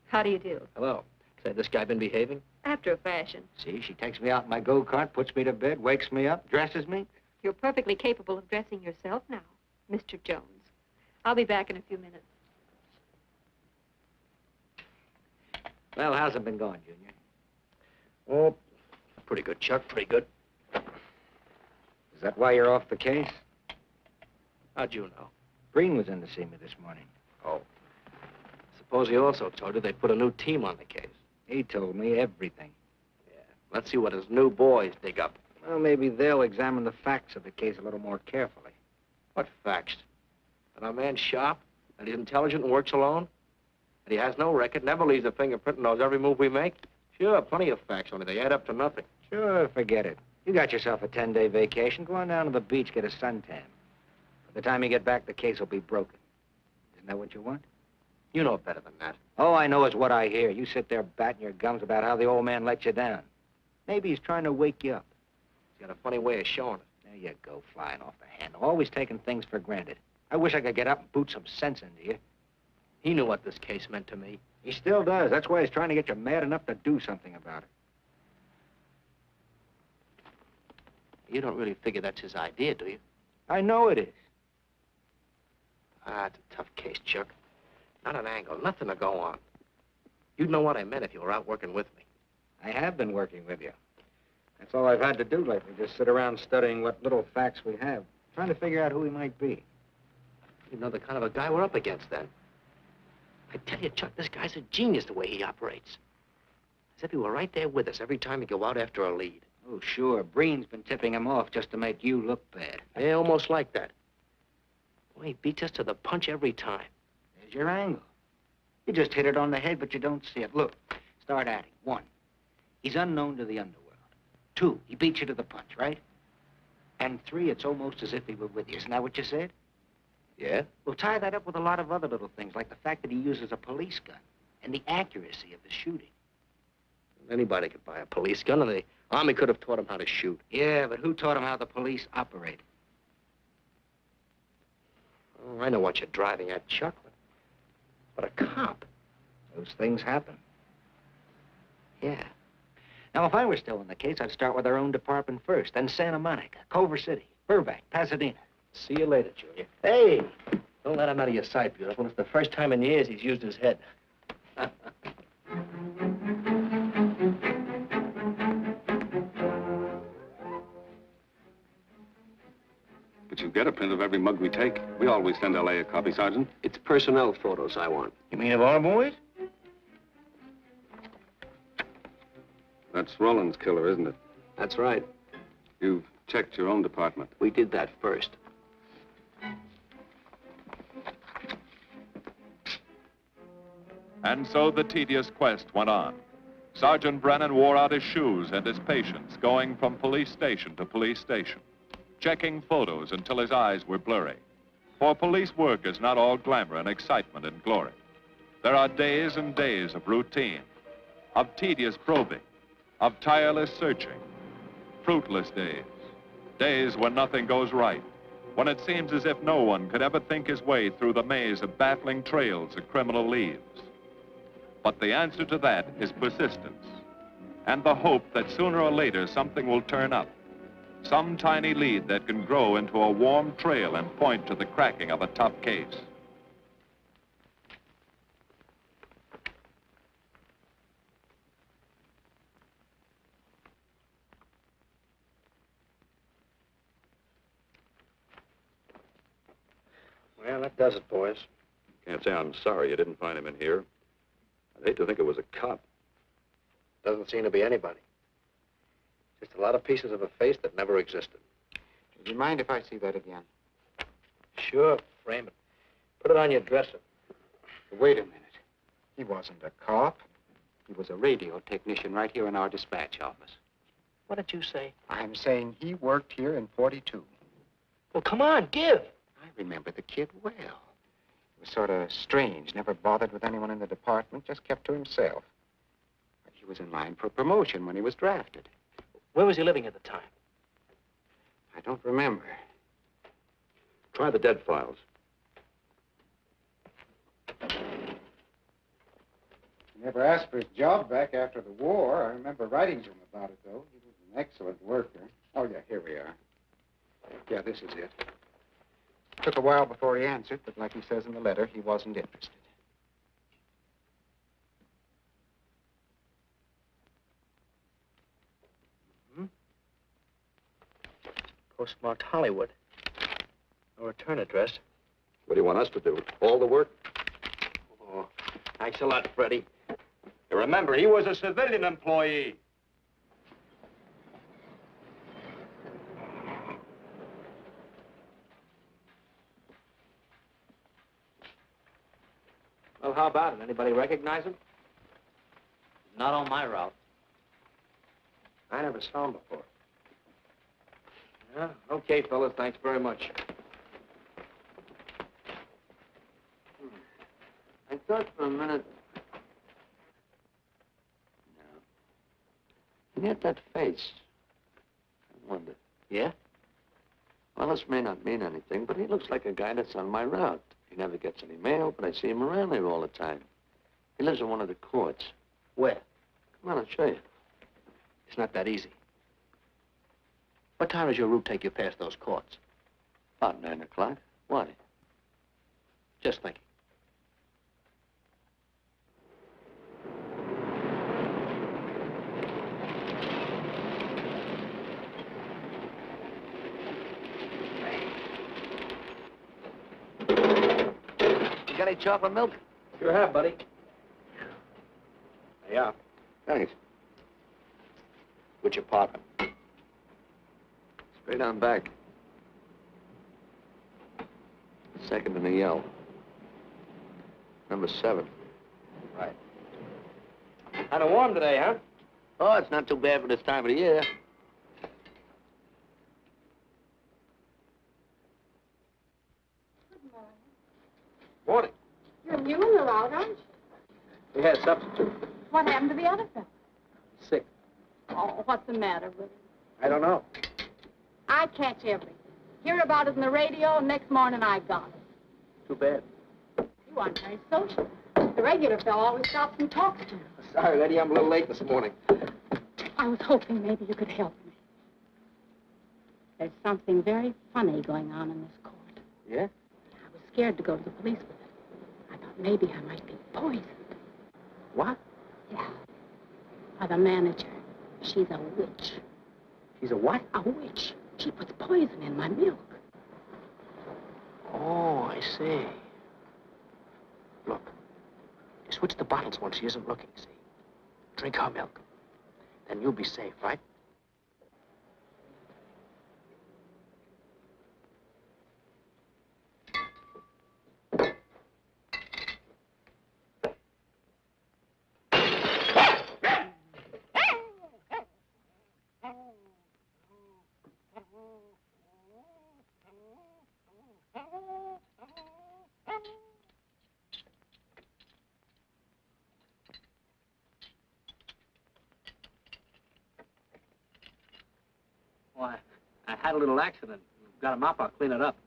How do you do? Hello. Say, this guy been behaving? After a fashion. See, she takes me out in my go-kart, puts me to bed, wakes me up, dresses me. You're perfectly capable of dressing yourself now, Mr. Jones. I'll be back in a few minutes. Well, how's it been going, Junior? Oh, pretty good, Chuck, pretty good. Is that why you're off the case? How'd you know? Breen was in to see me this morning. Oh. Suppose he also told you they put a new team on the case. He told me everything. Yeah. Let's see what his new boys dig up. Well, maybe they'll examine the facts of the case a little more carefully. What facts? That our man's sharp? That he's intelligent and works alone? That he has no record, never leaves a fingerprint, and knows every move we make? Sure, plenty of facts, only they add up to nothing. Sure, forget it. You got yourself a 10-day vacation. Go on down to the beach, get a suntan. By the time you get back, the case will be broken. Isn't that what you want? You know better than that. All I know is what I hear. You sit there batting your gums about how the old man let you down. Maybe he's trying to wake you up. He's got a funny way of showing it. There you go, flying off the handle. Always taking things for granted. I wish I could get up and boot some sense into you. He knew what this case meant to me. He still does. That's why he's trying to get you mad enough to do something about it. You don't really figure that's his idea, do you? I know it is. Ah, it's a tough case, Chuck. Not an angle, nothing to go on. You'd know what I meant if you were out working with me. I have been working with you. That's all I've had to do lately, just sit around studying what little facts we have, trying to figure out who he might be. You know the kind of a guy we're up against, then. I tell you, Chuck, this guy's a genius the way he operates. As if he were right there with us every time we go out after a lead. Oh, sure. Breen's been tipping him off just to make you look bad. Yeah, almost like that. Well, he beats us to the punch every time. There's your angle. You just hit it on the head, but you don't see it. Look, start adding. 1, he's unknown to the underworld. 2, he beats you to the punch, right? And 3, it's almost as if he were with you. Isn't that what you said? Yeah? Well, tie that up with a lot of other little things, like the fact that he uses a police gun and the accuracy of his shooting. Anybody could buy a police gun, and the Army could have taught him how to shoot. Yeah, but who taught him how the police operate? Oh, I know what you're driving at, Chuck. But a cop. Those things happen. Yeah. Now, if I were still in the case, I'd start with our own department first, then Santa Monica, Culver City, Burbank, Pasadena. See you later, Junior. Hey! Don't let him out of your sight, beautiful. It's the first time in years he's used his head. But you get a print of every mug we take. We always send L.A. a copy, Sergeant. It's personnel photos I want. You mean of our boys? That's Rollins' killer, isn't it? That's right. You've checked your own department. We did that first. And so the tedious quest went on. Sergeant Brennan wore out his shoes and his patience, going from police station to police station, checking photos until his eyes were blurry. For police work is not all glamour and excitement and glory. There are days and days of routine, of tedious probing, of tireless searching, fruitless days, days when nothing goes right, when it seems as if no one could ever think his way through the maze of baffling trails a criminal leaves. But the answer to that is persistence, and the hope that sooner or later something will turn up, some tiny lead that can grow into a warm trail and point to the cracking of a tough case. Well, that does it, boys. Can't say I'm sorry you didn't find him in here. I'd hate to think it was a cop. Doesn't seem to be anybody. Just a lot of pieces of a face that never existed. Do you mind if I see that again? Sure, frame it. Put it on your dresser. Wait a minute. He wasn't a cop. He was a radio technician right here in our dispatch office. What did you say? I'm saying he worked here in 42. Well, come on, give. I remember the kid well. He was sort of strange, never bothered with anyone in the department, just kept to himself. But he was in line for promotion when he was drafted. Where was he living at the time? I don't remember. Try the dead files. He never asked for his job back after the war. I remember writing to him about it, though. He was an excellent worker. Oh, yeah, here we are. Yeah, this is it. Took a while before he answered, but like he says in the letter, he wasn't interested. Postmarked Hollywood. No return address. What do you want us to do? All the work? Oh, thanks a lot, Freddie. Remember, he was a civilian employee. Well, how about it? Anybody recognize him? Not on my route. I never saw him before. Yeah, okay, fellas. Thanks very much. I thought for a minute... No. He had that face. I wonder. Yeah? Well, this may not mean anything, but he looks like a guy that's on my route. He never gets any mail, but I see him around there all the time. He lives in one of the courts. Where? Come on, I'll show you. It's not that easy. What time does your route take you past those courts? About 9 o'clock. Why? Just thinking. You got any chocolate milk? Sure have, buddy. Yeah. Thanks. Which apartment? Straight on back. Second in the yell. Number 7. Right. Kind of warm today, huh? Oh, it's not too bad for this time of the year. Morning. You're new in the route, aren't you? We had a substitute. What happened to the other fellow? Sick. Oh, what's the matter with him? I don't know. I catch everything. Hear about it on the radio, and next morning I got it. Too bad. You aren't very social. The regular fellow always stops and talks to you. Sorry, lady, I'm a little late this morning. I was hoping maybe you could help me. There's something very funny going on in this court. Yeah? I was scared to go to the police with it. I thought maybe I might be poisoned. What? Yeah. By the manager. She's a witch. She's a what? A witch. She puts poison in my milk. Oh, I see. Look, you switch the bottles when she isn't looking, see? Drink her milk. Then you'll be safe, right? Why, I had a little accident. Got a mop, I'll clean it up.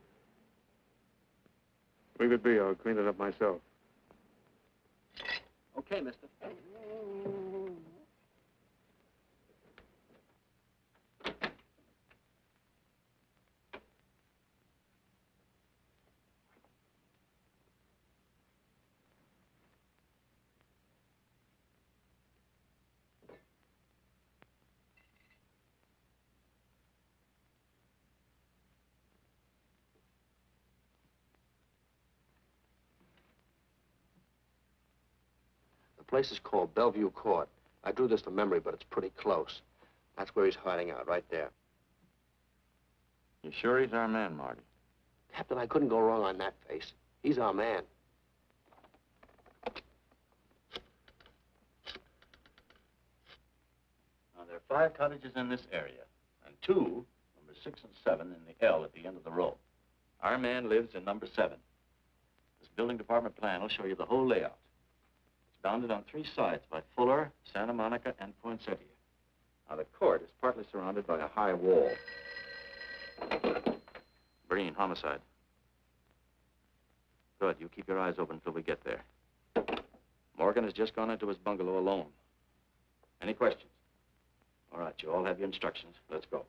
Leave it be. I'll clean it up myself. Okay, mister. The place is called Bellevue Court. I drew this from memory, but it's pretty close. That's where he's hiding out, right there. You sure he's our man, Marty? Captain, I couldn't go wrong on that face. He's our man. Now, there are 5 cottages in this area, and 2, numbers 6 and 7, in the L at the end of the row. Our man lives in number 7. This building department plan will show you the whole layout. It's bounded on 3 sides by Fuller, Santa Monica, and Poinsettia. Now, the court is partly surrounded by a high wall. Breen, homicide. Good. You keep your eyes open until we get there. Morgan has just gone into his bungalow alone. Any questions? All right, you all have your instructions. Let's go.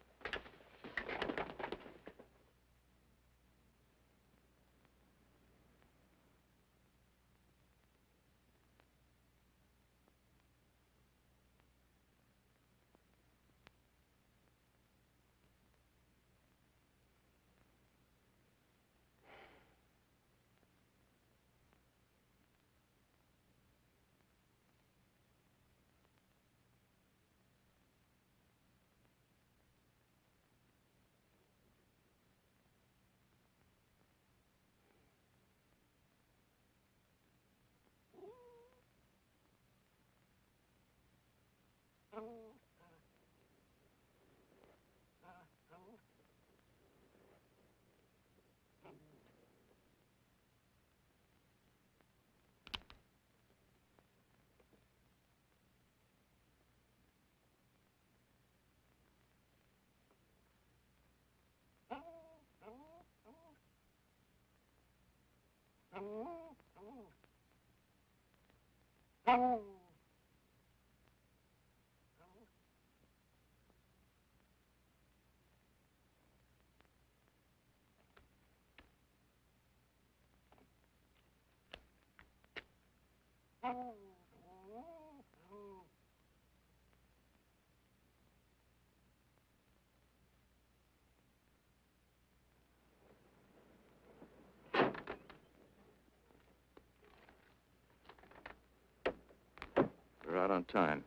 We're out on time.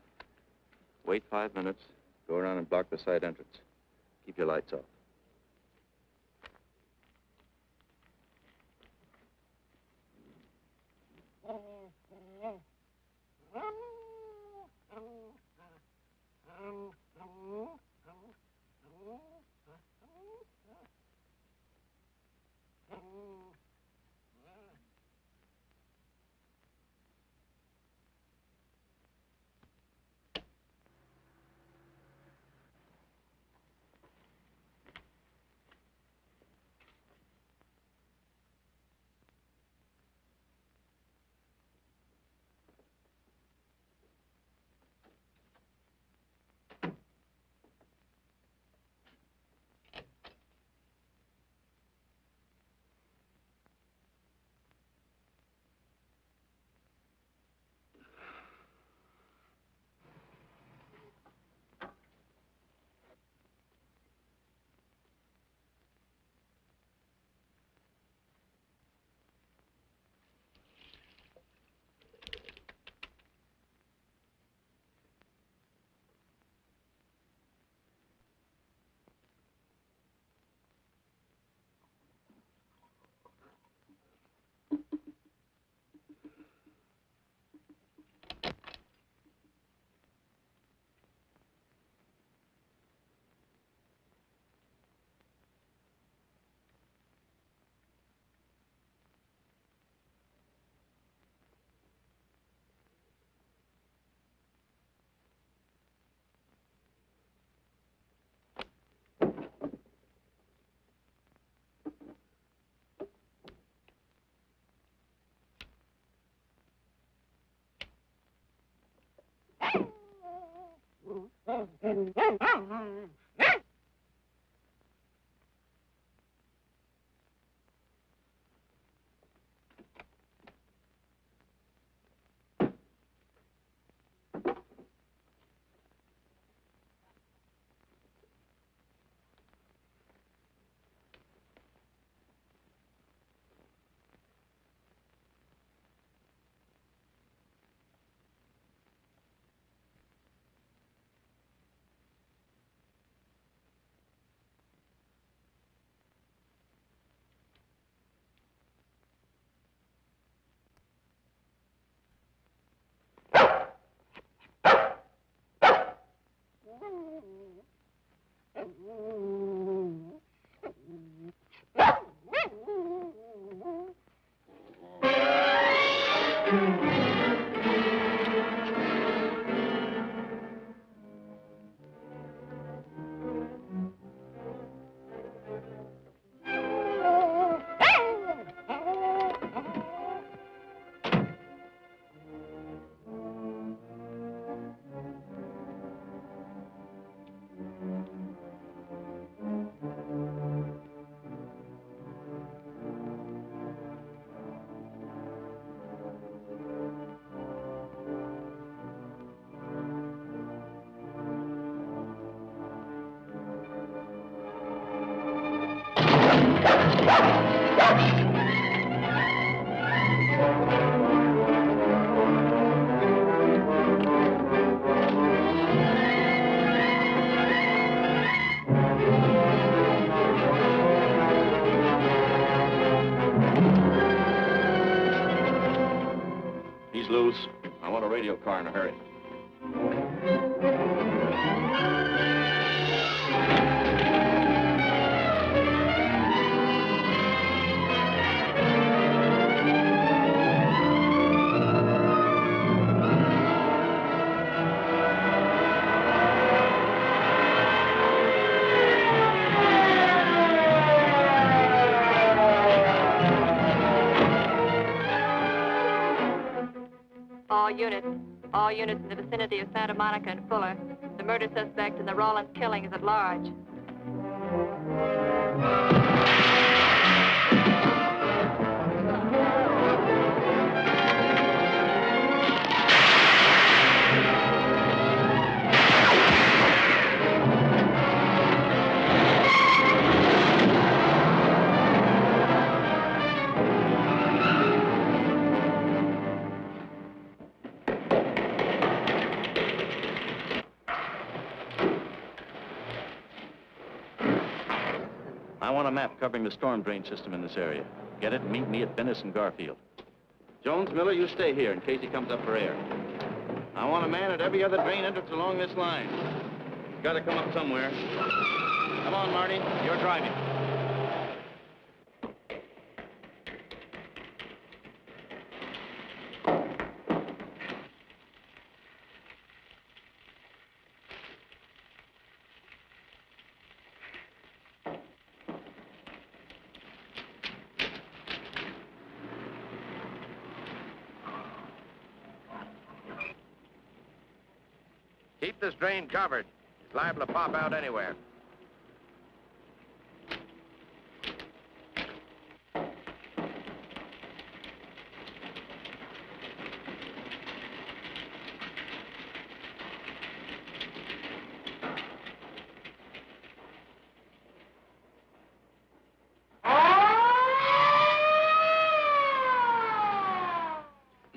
Wait 5 minutes. Go around and block the side entrance. Keep your lights off. He's loose. I want a radio car in a hurry. All units in the vicinity of Santa Monica and Fuller. The murder suspect in the Rawlins killing is at large. I want a map covering the storm drain system in this area. Get it and meet me at Venice and Garfield. Jones, Miller, you stay here in case he comes up for air. I want a man at every other drain entrance along this line. He's got to come up somewhere. Come on, Marty. You're driving. Keep this drain covered. It's liable to pop out anywhere.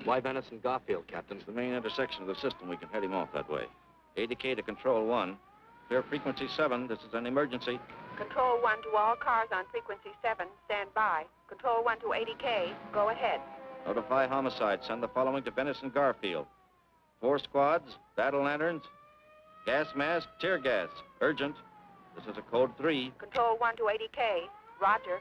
Why Venice and Garfield, Captain? It's the main intersection of the system. We can head him off that way. ADK to Control 1. Clear frequency 7. This is an emergency. Control 1 to all cars on frequency 7. Stand by. Control 1 to 80K. Go ahead. Notify homicide. Send the following to Venice and Garfield. 4 squads, battle lanterns, gas mask, tear gas. Urgent. This is a code 3. Control 1 to 80K. Roger.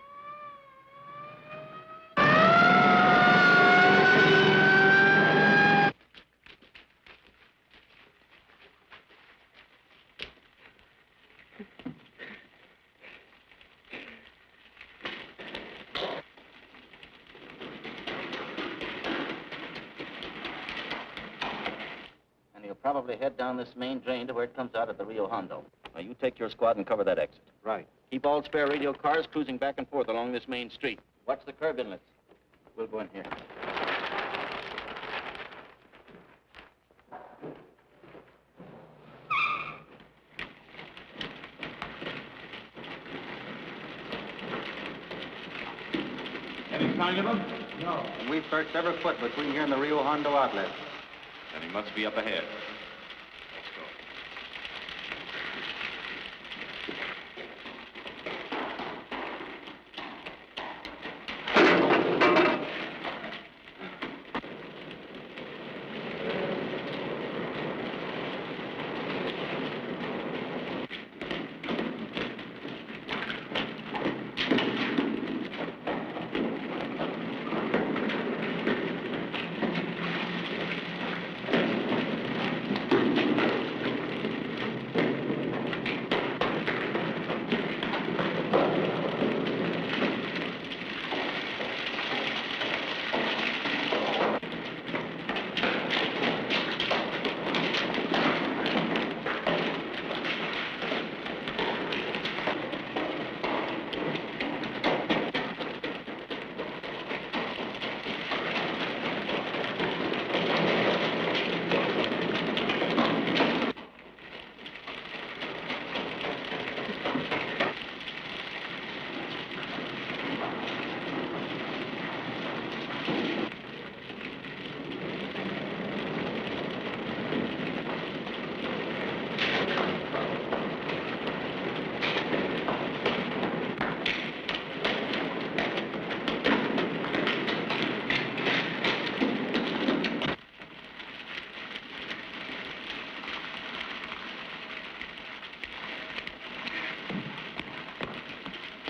Probably head down this main drain to where it comes out at the Rio Hondo. Now, you take your squad and cover that exit. Right. Keep all spare radio cars cruising back and forth along this main street. Watch the curb inlets. We'll go in here. Any sign of him? No. And we've searched every foot between here and the Rio Hondo outlet. Then he must be up ahead.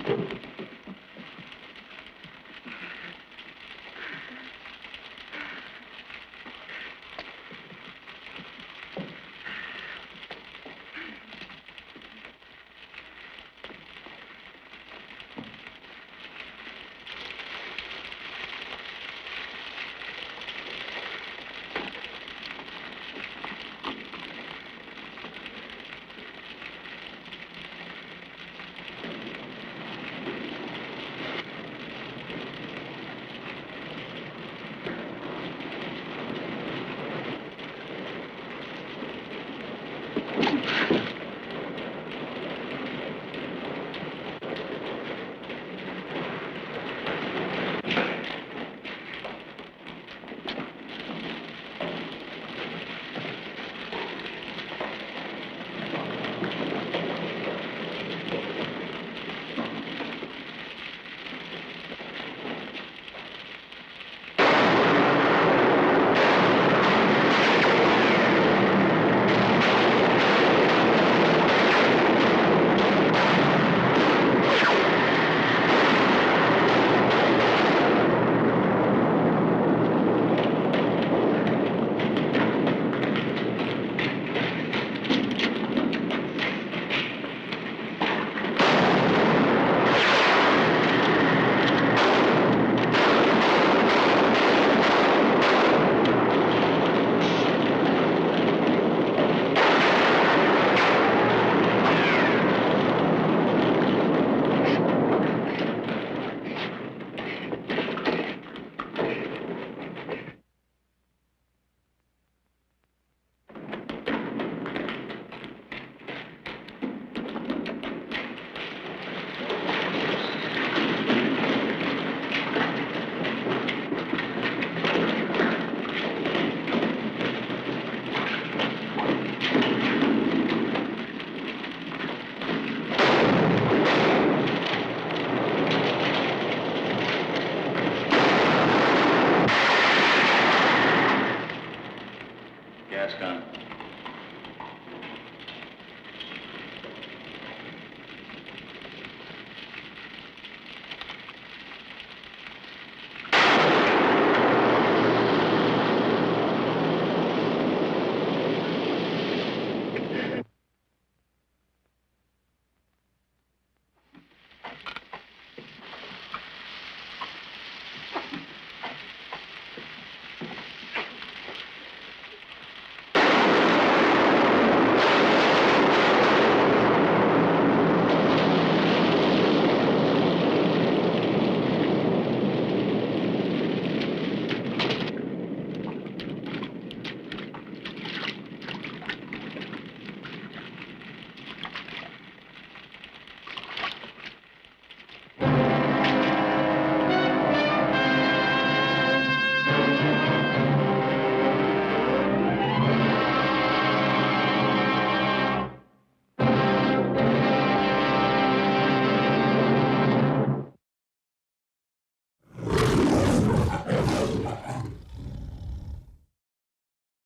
Thank you.